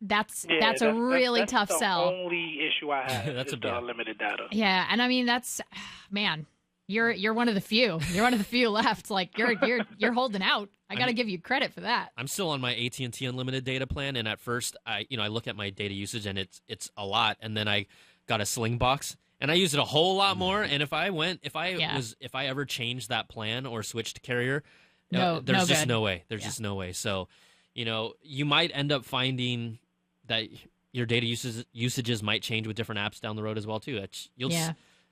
that's a really tough sell. The only issue I have That's is the unlimited data. Yeah, and I mean man, you're one of the few. You're one of the few left. Like you're holding out. I got to give you credit for that. I'm still on my AT&T unlimited data plan, and at first I look at my data usage and it's a lot, and then I got a Sling box and I use it a whole lot more. And if I ever changed that plan or switched carrier, there's just no way. There's just no way. So, you might end up finding that your data usages might change with different apps down the road as well too. You'll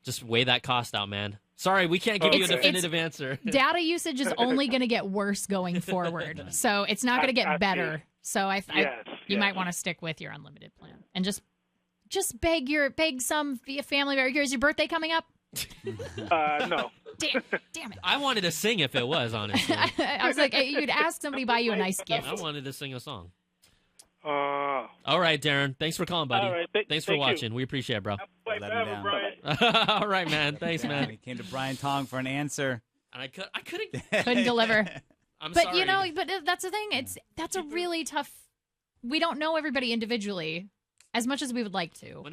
just weigh that cost out, man. Sorry, we can't give you a definitive answer. Data usage is only going to get worse going forward, so it's not going to get better. So you might want to stick with your unlimited plan and just beg some family member. Is your birthday coming up? No. Damn it! I wanted to sing if it was, honestly. I was like, you'd ask somebody to buy you a nice gift. I wanted to sing a song. All right, Darren. Thanks for calling, buddy. All right, thanks for watching. We appreciate it, bro. Brian. All right, man. Thanks, man. He came to Brian Tong for an answer. And I couldn't deliver. I'm but sorry. but that's the thing. That's a really tough. We don't know everybody individually as much as we would like to.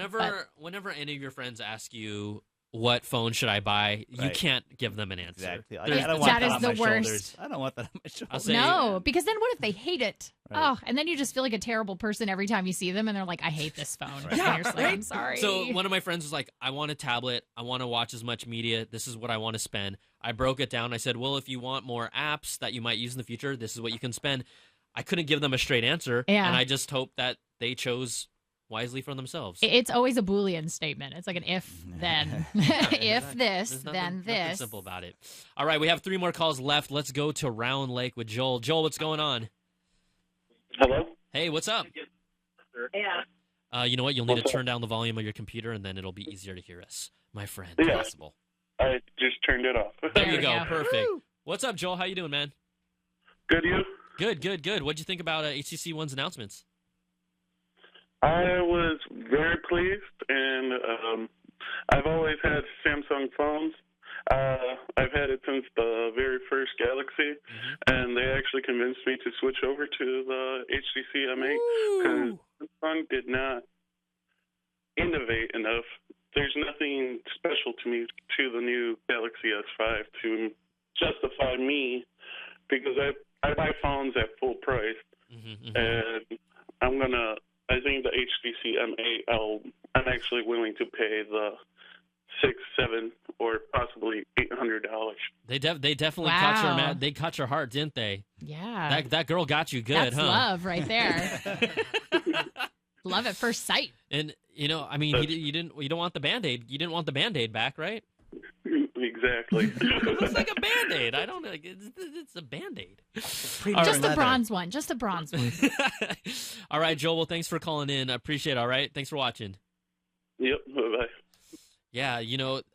Whenever any of your friends ask you, what phone should I buy? You can't give them an answer. Exactly. I don't want that is the worst. Shoulders. I don't want that on my shoulders. No, because then what if they hate it? Right. Oh, and then you just feel like a terrible person every time you see them, and they're like, "I hate this phone." Right. Yeah, like, I'm sorry. So one of my friends was like, "I want a tablet. I want to watch as much media. This is what I want to spend." I broke it down. I said, "Well, if you want more apps that you might use in the future, this is what you can spend." I couldn't give them a straight answer, and I just hope that they chose wisely for themselves. It's always a Boolean statement. It's like an if, then. If this, then this. Nothing simple about it. All right, we have 3 more calls left. Let's go to Round Lake with Joel. Joel, what's going on? Hello? Hey, what's up? Yeah. You know what? You'll need to turn down the volume of your computer, and then it'll be easier to hear us. My friend, yeah. possible. I just turned it off. There you go. Perfect. Woo! What's up, Joel? How you doing, man? Good, you? Good. What'd you think about HTC One's announcements? I was very pleased, and I've always had Samsung phones. I've had it since the very first Galaxy, and they actually convinced me to switch over to the HTC M8 because Samsung did not innovate enough. There's nothing special to me to the new Galaxy S5 to justify me, because I buy phones at full price, and I think the HTC M8, I'm actually willing to pay the $600, $700, or possibly $800. They definitely caught your heart, didn't they? Yeah. That girl got you good, That's huh? love right there. Love at first sight. And I mean, you don't want the Band-Aid. You didn't want the Band-Aid back, right? Exactly. It looks like a Band-Aid. I don't know. It's a Band-Aid. Just the bronze one. Just the bronze one. All right, Joel. Well, thanks for calling in. I appreciate it. All right. Thanks for watching. Yep. Bye-bye. Yeah,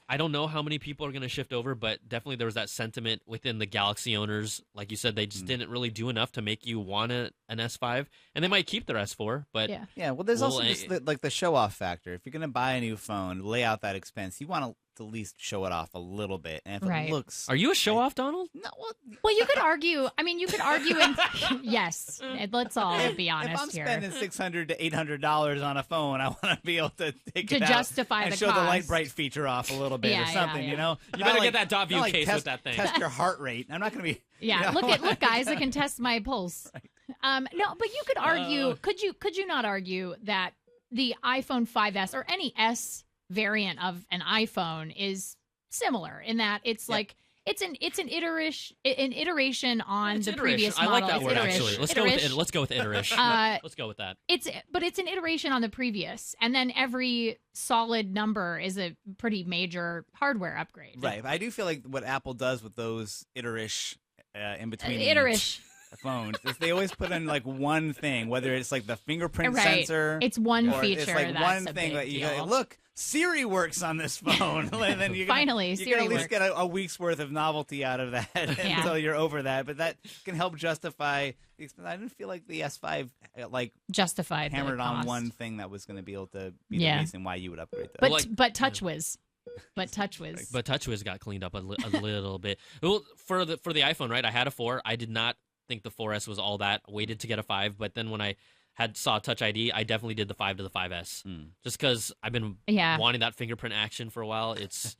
I don't know how many people are going to shift over, but definitely there was that sentiment within the Galaxy owners. Like you said, they just didn't really do enough to make you want an S5, and they might keep their S4, but yeah. Well, there's also just the show-off factor. If you're going to buy a new phone, lay out that expense, you want to at least show it off a little bit. And if it looks, are you a show-off, Donald? No. Well, you could argue. I mean, you could argue. Yes, let's all be honest if I'm here. spending $600 to $800 on a phone, I want to be able to take it out justify and the show cost. the light bright feeter off a little bit or something. You know, you better get that dot view case with that thing. Test your heart rate. I'm not going to be. Yeah, look, guys, I can test my pulse. No, but you could argue. Could you not argue that the iPhone 5S or any S variant of an iPhone is similar in that it's like it's an iteration on the previous model. I like that word actually. Let's go with iterish. Let's go with that. It's an iteration on the previous, and then every solid number is a pretty major hardware upgrade. Right. I do feel like what Apple does with those iterish in between phones is they always put in like one thing, whether it's like the fingerprint sensor. It's one feature. It's like that's one a thing big that you deal. go, look, Siri works on this phone. And then Finally, you Siri can at least works. get a week's worth of novelty out of that until you're over that. But that can help justify the expense. I didn't feel like the S5 justified hammered the on cost. one thing that was going to be able to be the Yeah. reason why you would upgrade that. But TouchWiz. But TouchWiz. But TouchWiz got cleaned up a little bit. Well, for the iPhone, right? I had a 4. I did not think the 4S was all that. Waited to get a 5, but then when I saw Touch ID, I definitely did the 5 to the 5S. Just because I've been wanting that fingerprint action for a while. It's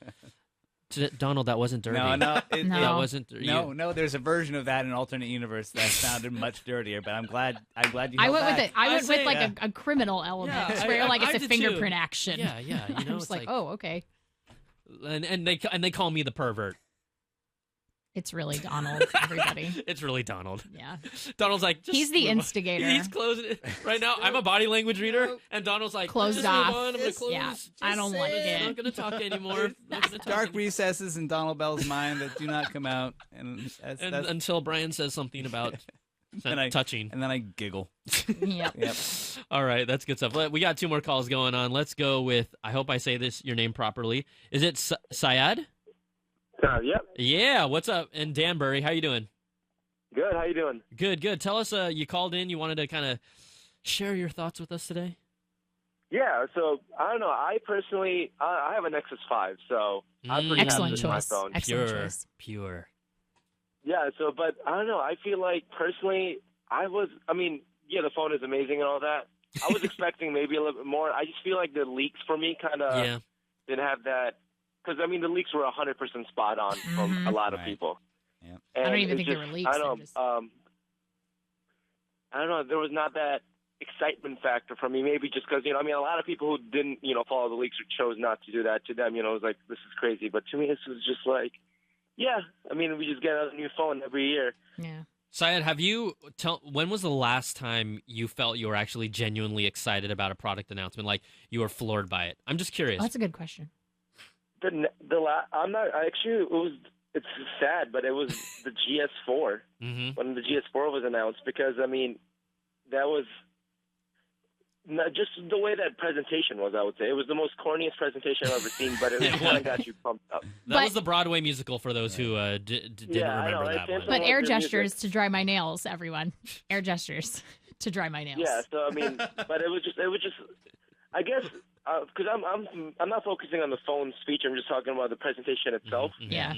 Donald, that wasn't dirty. No, that wasn't. No. There's a version of that in an alternate universe that sounded much dirtier. But I'm glad you. I went back. with it. I went with like a criminal element where like it's a did fingerprint too. action. Yeah. You know, I'm it's just like, oh, okay. And they call me the pervert. It's really Donald, everybody. It's really Donald. Yeah. Donald's like, just he's the move on. instigator. He's closing it. Right now, I'm a body language reader, and Donald's like, Closed just off. move on. I'm going to close. Yeah, I don't like it. I'm not going to talk anymore. Dark recesses in Donald Bell's mind that do not come out, and until Brian says something about touching, and then I giggle. Yep. All right, that's good stuff. We got 2 more calls going on. Let's go with. I hope I say your name properly. Is it Syed? Yep. Yeah. What's up? And Danbury, how you doing? Good. How you doing? Good. Tell us. You called in. You wanted to kind of share your thoughts with us today. Yeah. So I don't know. I personally, I have a Nexus 5, so I'm pretty happy with my phone. Pure. Yeah. So, but I don't know. I feel like personally, the phone is amazing and all that. I was expecting maybe a little bit more. I just feel like the leaks for me kind of didn't have that. Because, the leaks were 100% spot on from a lot of people. Yeah. And I don't even think they were leaks. I don't know. There was not that excitement factor for me. Maybe just because, a lot of people who didn't, follow the leaks or chose not to do that, to them, it was like, this is crazy. But to me, this was just like, we just get a new phone every year. Yeah. Syed, when was the last time you felt you were actually genuinely excited about a product announcement? Like you were floored by it? I'm just curious. Oh, that's a good question. I'm not actually. It's sad, but it was the GS4 when the GS4 was announced because that was not just the way that presentation was. I would say it was the most corniest presentation I've ever seen, but it kind of got you pumped up. That was the Broadway musical for those who didn't remember that one. But air gestures to dry my nails, everyone. Air gestures to dry my nails. Yeah. So but it was just. I guess. Because I'm not focusing on the phone's feature. I'm just talking about the presentation itself. Yeah.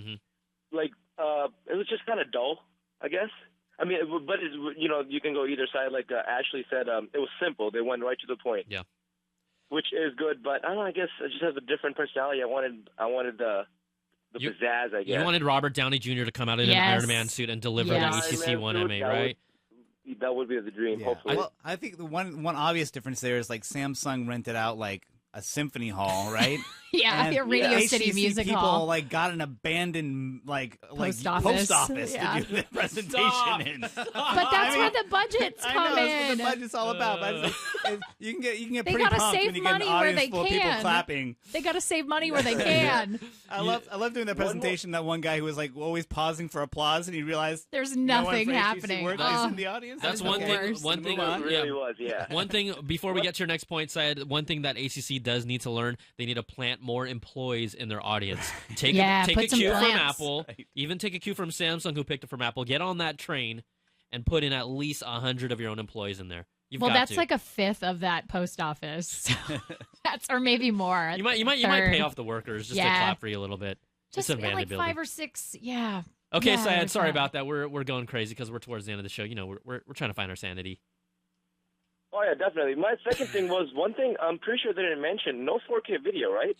Like it was just kind of dull, I guess. But it's, you can go either side. Like Ashley said, it was simple. They went right to the point. Yeah. Which is good, but I don't know. I guess I just have a different personality. I wanted the pizzazz. I guess you wanted Robert Downey Jr. to come out in an Iron Man suit and deliver the HTC One MA, right? That would be the dream. Yeah. Hopefully. Well, I think the one obvious difference there is like Samsung rented out like a symphony hall, right? A Radio City HTC Music people, Hall. like got an abandoned post office yeah. to do the presentation in. But that's where the budgets come I know, in. that's what the budget's all about. But you can get They pretty gotta pumped save when you get an money where audience they full of people can. clapping. They got to save money where they can. I love doing that presentation. That one guy who was like always pausing for applause, and he realized there's no one nothing for HTC happening. worked. He's in the audience. That's one thing. One thing. It really was, yeah. One thing before we get to your next point, Syed. One thing that ACC does need to learn: they need to plant more employees in their audience. Take a cue from Apple. Even take a cue from Samsung, who picked it from Apple. Get on that train and put in at least 100 of your own employees in there. That's like a fifth of that post office. Or maybe more. You might pay off the workers just to clap for you a little bit. Just like 5 or 6. Yeah. Okay, Syed. Sorry about that. We're going crazy because we're towards the end of the show. We're trying to find our sanity. Oh yeah, definitely. My second thing was one thing I'm pretty sure they didn't mention: no 4K video, right?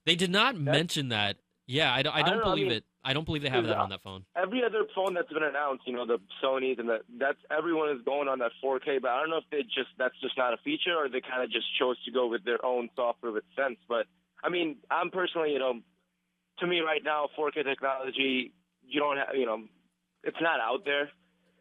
They did not mention that. Yeah, I don't believe it. I don't believe they have that on that phone. Every other phone that's been announced, the Sony's and that's everyone is going on that 4K. But I don't know if that's just not a feature, or they kind of just chose to go with their own software with sense. But I'm personally, to me right now, 4K technology, you don't have, it's not out there.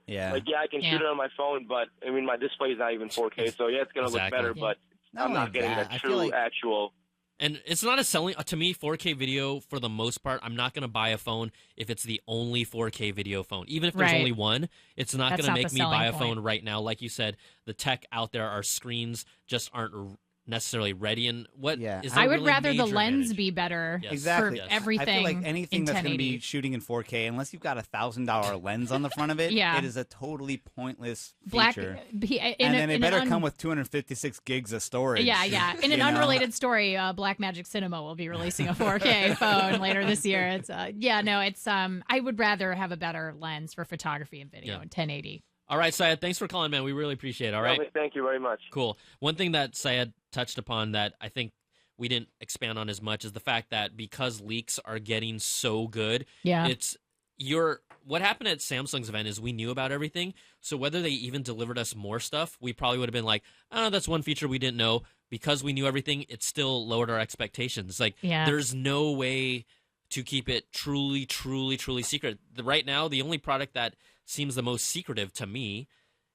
Yeah. Like, I can shoot it on my phone, but my display is not even 4K. So it's gonna look better, but I'm not getting that true actual. And it's not a selling to me. 4K video for the most part. I'm not going to buy a phone if it's the only 4K video phone. Even if there's only one, it's not going to make me buy a phone right now. Like you said, the tech out there, our screens just aren't necessarily ready. And what is I there would really rather the major lens advantage? be better Exactly. for everything. I feel like anything in that's going to 1080. be shooting in 4K, unless you've got a $1,000 lens on the front of it, Yeah. it is a totally pointless Black- feature. in and a- then it in an better un- come with 256 gigs of storage. Yeah. In an you know? unrelated story, Blackmagic Cinema will be releasing a 4K phone later this year. It's I would rather have a better lens for photography and video in 1080. All right, Syed, thanks for calling, man. We really appreciate it. All right. Lovely. Thank you very much. Cool. One thing that Syed touched upon that I think we didn't expand on as much is the fact that because leaks are getting so good, what happened at Samsung's event is we knew about everything. So whether they even delivered us more stuff, we probably would have been like, oh, that's one feature we didn't know. Because we knew everything, it still lowered our expectations. Like, there's no way to keep it truly, truly, truly secret. Right now, the only product that seems the most secretive to me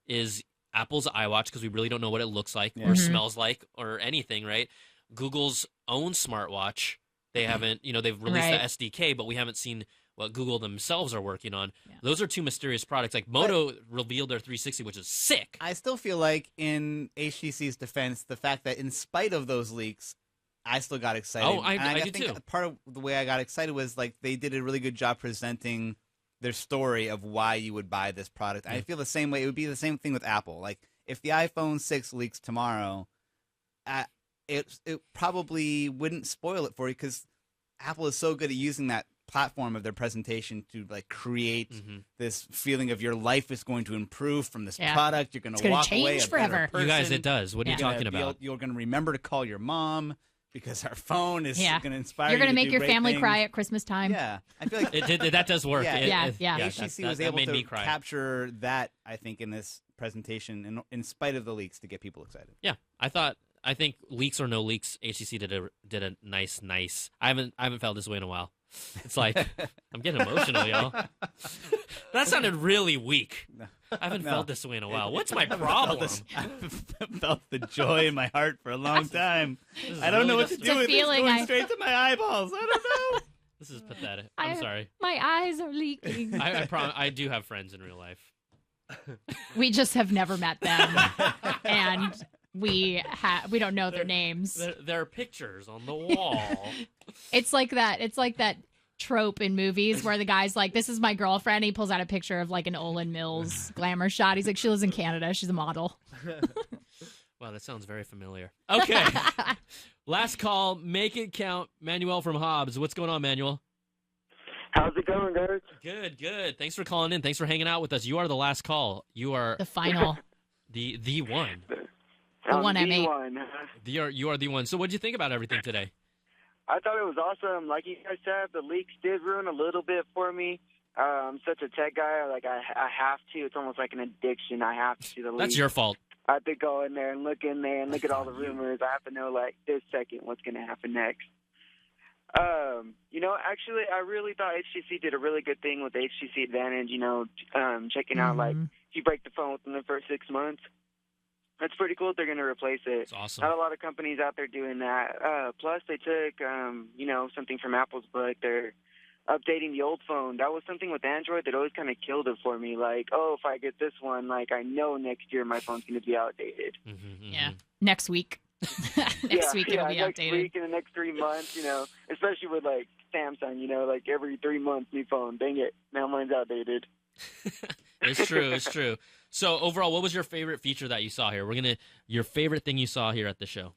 is Apple's iWatch, because we really don't know what it looks like or smells like or anything, right? Google's own smartwatch, they haven't, they've released the SDK, but we haven't seen what Google themselves are working on. Those are two mysterious products. Like Moto revealed their 360, which is sick. I still feel like, in HTC's defense, the fact that in spite of those leaks, I still got excited. Oh, I do think too. Part of the way I got excited was like they did a really good job presenting their story of why you would buy this product. I feel the same way. It would be the same thing with Apple. Like if the iPhone 6 leaks tomorrow, it probably wouldn't spoil it for you because Apple is so good at using that platform of their presentation to like create this feeling of your life is going to improve from this product. You're going to walk away a better person. You guys, it does. What are you talking about? You're going to remember to call your mom because our phone is going to inspire you. You're going to make do your great family things. cry at Christmas time. Yeah, I feel like that does work. Yeah. HTC was able made me to cry. capture that, I think, in this presentation, in spite of the leaks, to get people excited. Yeah, I think leaks or no leaks, HTC did a nice. I haven't felt this way in a while. It's like I'm getting emotional, y'all. That sounded really weak. I haven't felt this way in a while. What's my problem? I felt the joy in my heart for a long time. I don't know what to do with it. It's going straight to my eyeballs. I don't know. This is pathetic. I'm sorry. My eyes are leaking. I do have friends in real life. We just have never met them, and we don't know their names. There are pictures on the wall. It's like that trope in movies where the guy's like, "This is my girlfriend." He pulls out a picture of like an Olin Mills glamour shot. He's like, "She lives in Canada. She's a model." Wow, that sounds very familiar. Okay, last call. Make it count. Manuel from Hobbs. What's going on, Manuel? How's it going, guys? Good. Thanks for calling in. Thanks for hanging out with us. You are the last call. You are the final. The one. The one M8. You are the one. So what did you think about everything today? I thought it was awesome. Like you guys said, the leaks did ruin a little bit for me. I'm such a tech guy. Like I have to. It's almost like an addiction. I have to see the leaks. That's your fault. I have to go in there and look at all the rumors. I have to know like this second what's going to happen next. Actually, I really thought HTC did a really good thing with the HTC Advantage, checking out, like, if you break the phone within the first 6 months, that's pretty cool. They're going to replace it. It's awesome. Not a lot of companies out there doing that. Plus, they took, something from Apple's book. They're updating the old phone. That was something with Android that always kind of killed it for me. Like, if I get this one, like, I know next year my phone's going to be outdated. Yeah. Next week. Next week it'll be next updated. Week in the next 3 months, especially with like Samsung, like every 3 months new phone. Dang it, now mine's outdated. It's true. So overall, what was your favorite feature that you saw here? Your favorite thing you saw here at the show?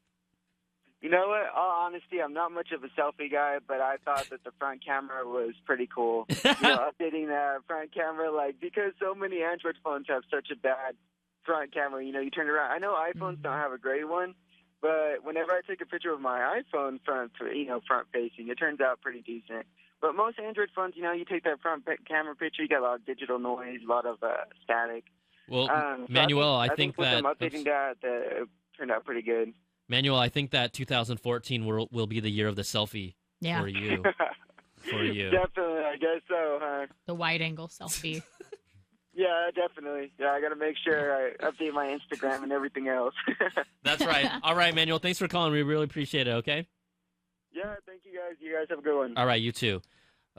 You know what? All honesty, I'm not much of a selfie guy, but I thought that the front camera was pretty cool. Updating that front camera, like, because so many Android phones have such a bad front camera. You turn around. I know iPhones don't have a great one. But whenever I take a picture of my iPhone front facing, it turns out pretty decent. But most Android phones, you take that front camera picture, you get a lot of digital noise, a lot of static. Well, Manuel, I think with that them updating that it turned out pretty good. Manuel, I think that 2014 will be the year of the selfie for you. For you. Definitely, I guess so, huh? The wide-angle selfie. Yeah, definitely. Yeah, I got to make sure I update my Instagram and everything else. That's right. All right, Manuel, thanks for calling. We really appreciate it, okay? Yeah, thank you guys. You guys have a good one. All right, you too.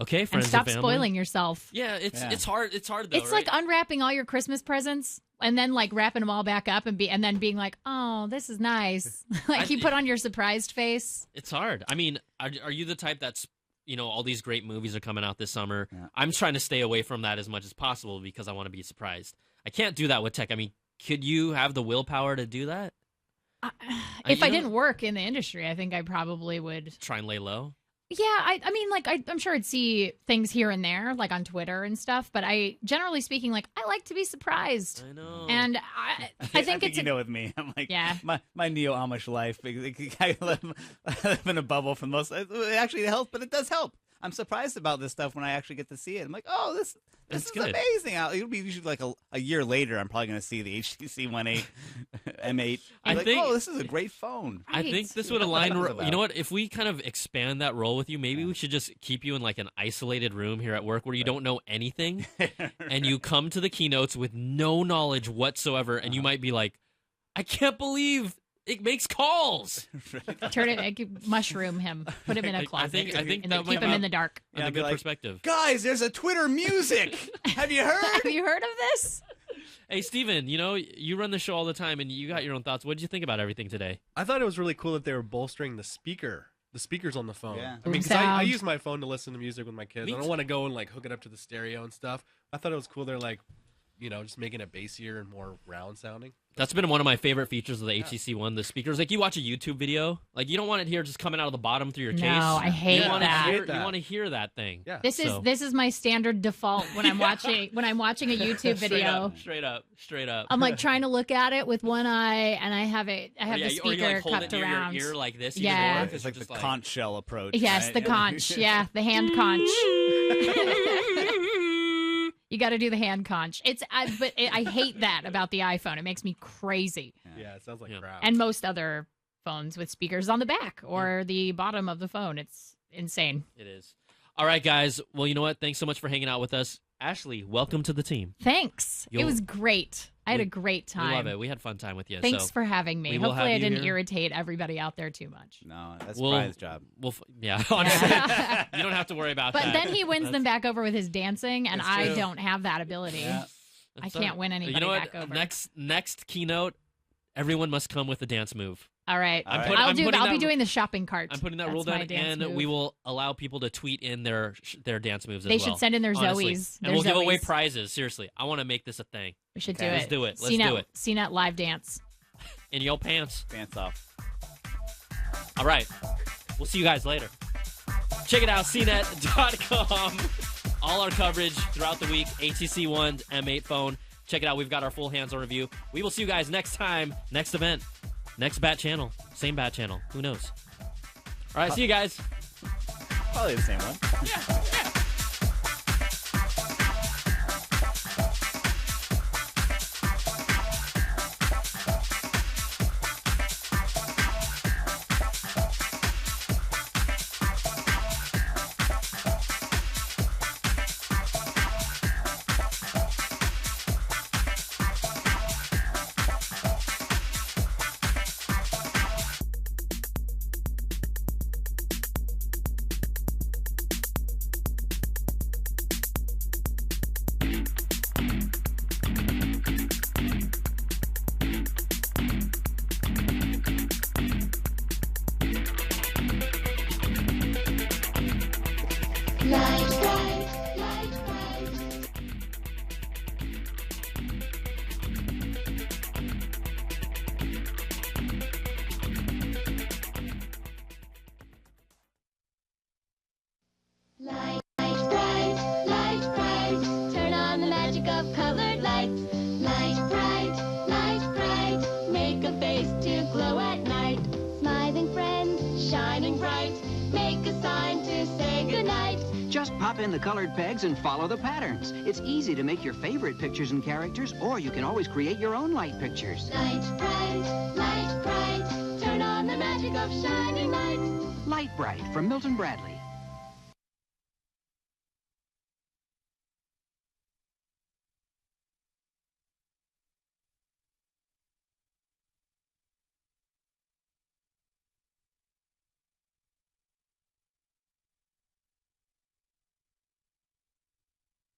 Okay, friends and stop family. spoiling yourself. Yeah, it's hard. It's hard though. It's right? like unwrapping all your Christmas presents and then like wrapping them all back up and then being like, oh, this is nice. Like you put on your surprised face. It's hard. I mean, are you the type that's, all these great movies are coming out this summer. Yeah. I'm trying to stay away from that as much as possible because I want to be surprised. I can't do that with tech. I mean, could you have the willpower to do that? If I didn't work in the industry, I think I probably would try and lay low. Yeah, I mean, like, I'm sure I'd see things here and there, like on Twitter and stuff, but generally speaking, like, I like to be surprised. I know. And I think it's... with me. I'm like, yeah. my neo-Amish life, I live in a bubble for the most... It actually helps, but it does help. I'm surprised about this stuff when I actually get to see it. I'm like, oh, this is good. amazing. It'll be usually like a year later. I'm probably going to see the HTC One 8 M8. I think, oh, this is a great phone. I think this would align. You know what? If we kind of expand that role with you, maybe we should just keep you in like an isolated room here at work where you don't know anything, and you come to the keynotes with no knowledge whatsoever, and you might be like, I can't believe it makes calls. Turn it, mushroom him, put him in a closet, I think and keep him in the dark. Yeah, a good perspective. Guys, there's a Twitter music. Have you heard? Have you heard of this? Hey, Stephen, you run the show all the time, and you got your own thoughts. What did you think about everything today? I thought it was really cool that they were bolstering the speakers on the phone. Yeah. I mean, because I use my phone to listen to music with my kids. I don't want to go and like hook it up to the stereo and stuff. I thought it was cool. They're like, just making it bassier and more round sounding. That's been one of my favorite features of the HTC One. The speakers, like you watch a YouTube video, like you don't want it here just coming out of the bottom through your case. No, I hate that. You want to hear that thing. Yeah. This is my standard default when I'm watching a YouTube video. Straight up. I'm like trying to look at it with one eye, and I have the speaker or you like hold cupped it around. Near your ear like this. Yeah, it's like the conch shell approach. Yes, right? the conch. Yeah, the hand conch. You got to do the hand conch. I hate that about the iPhone. It makes me crazy. Yeah, it sounds like crap. And most other phones with speakers on the back or the bottom of the phone. It's insane. It is. All right, guys. Well, you know what? Thanks so much for hanging out with us. Ashley, welcome to the team. Thanks. It was great. I had a great time. We love it. We had a fun time with you. Thanks for having me. Hopefully I didn't irritate everybody out there too much. No, that's Brian's job. Yeah, honestly. You don't have to worry about that. But then he wins them back over with his dancing, and I don't have that ability. Yeah. I can't win anybody back over. Next keynote, everyone must come with a dance move. All right. I'll be doing the shopping cart. I'm putting that rule down, and we will allow people to tweet in their dance moves as well. They should send in their Zoes. And we'll give away prizes. Seriously. I want to make this a thing. We should do it. Let's do it. CNET live dance. In your pants. Pants off. All right. We'll see you guys later. Check it out, CNET.com. All our coverage throughout the week. HTC One M8 phone. Check it out. We've got our full hands-on review. We will see you guys next time, next event. Next Bat channel. Same Bat channel. Who knows? All right, see you guys. Probably the same one. Yeah. Pop in the colored pegs and follow the patterns. It's easy to make your favorite pictures and characters, or you can always create your own light pictures. Light bright, turn on the magic of shining light. Light Bright from Milton Bradley.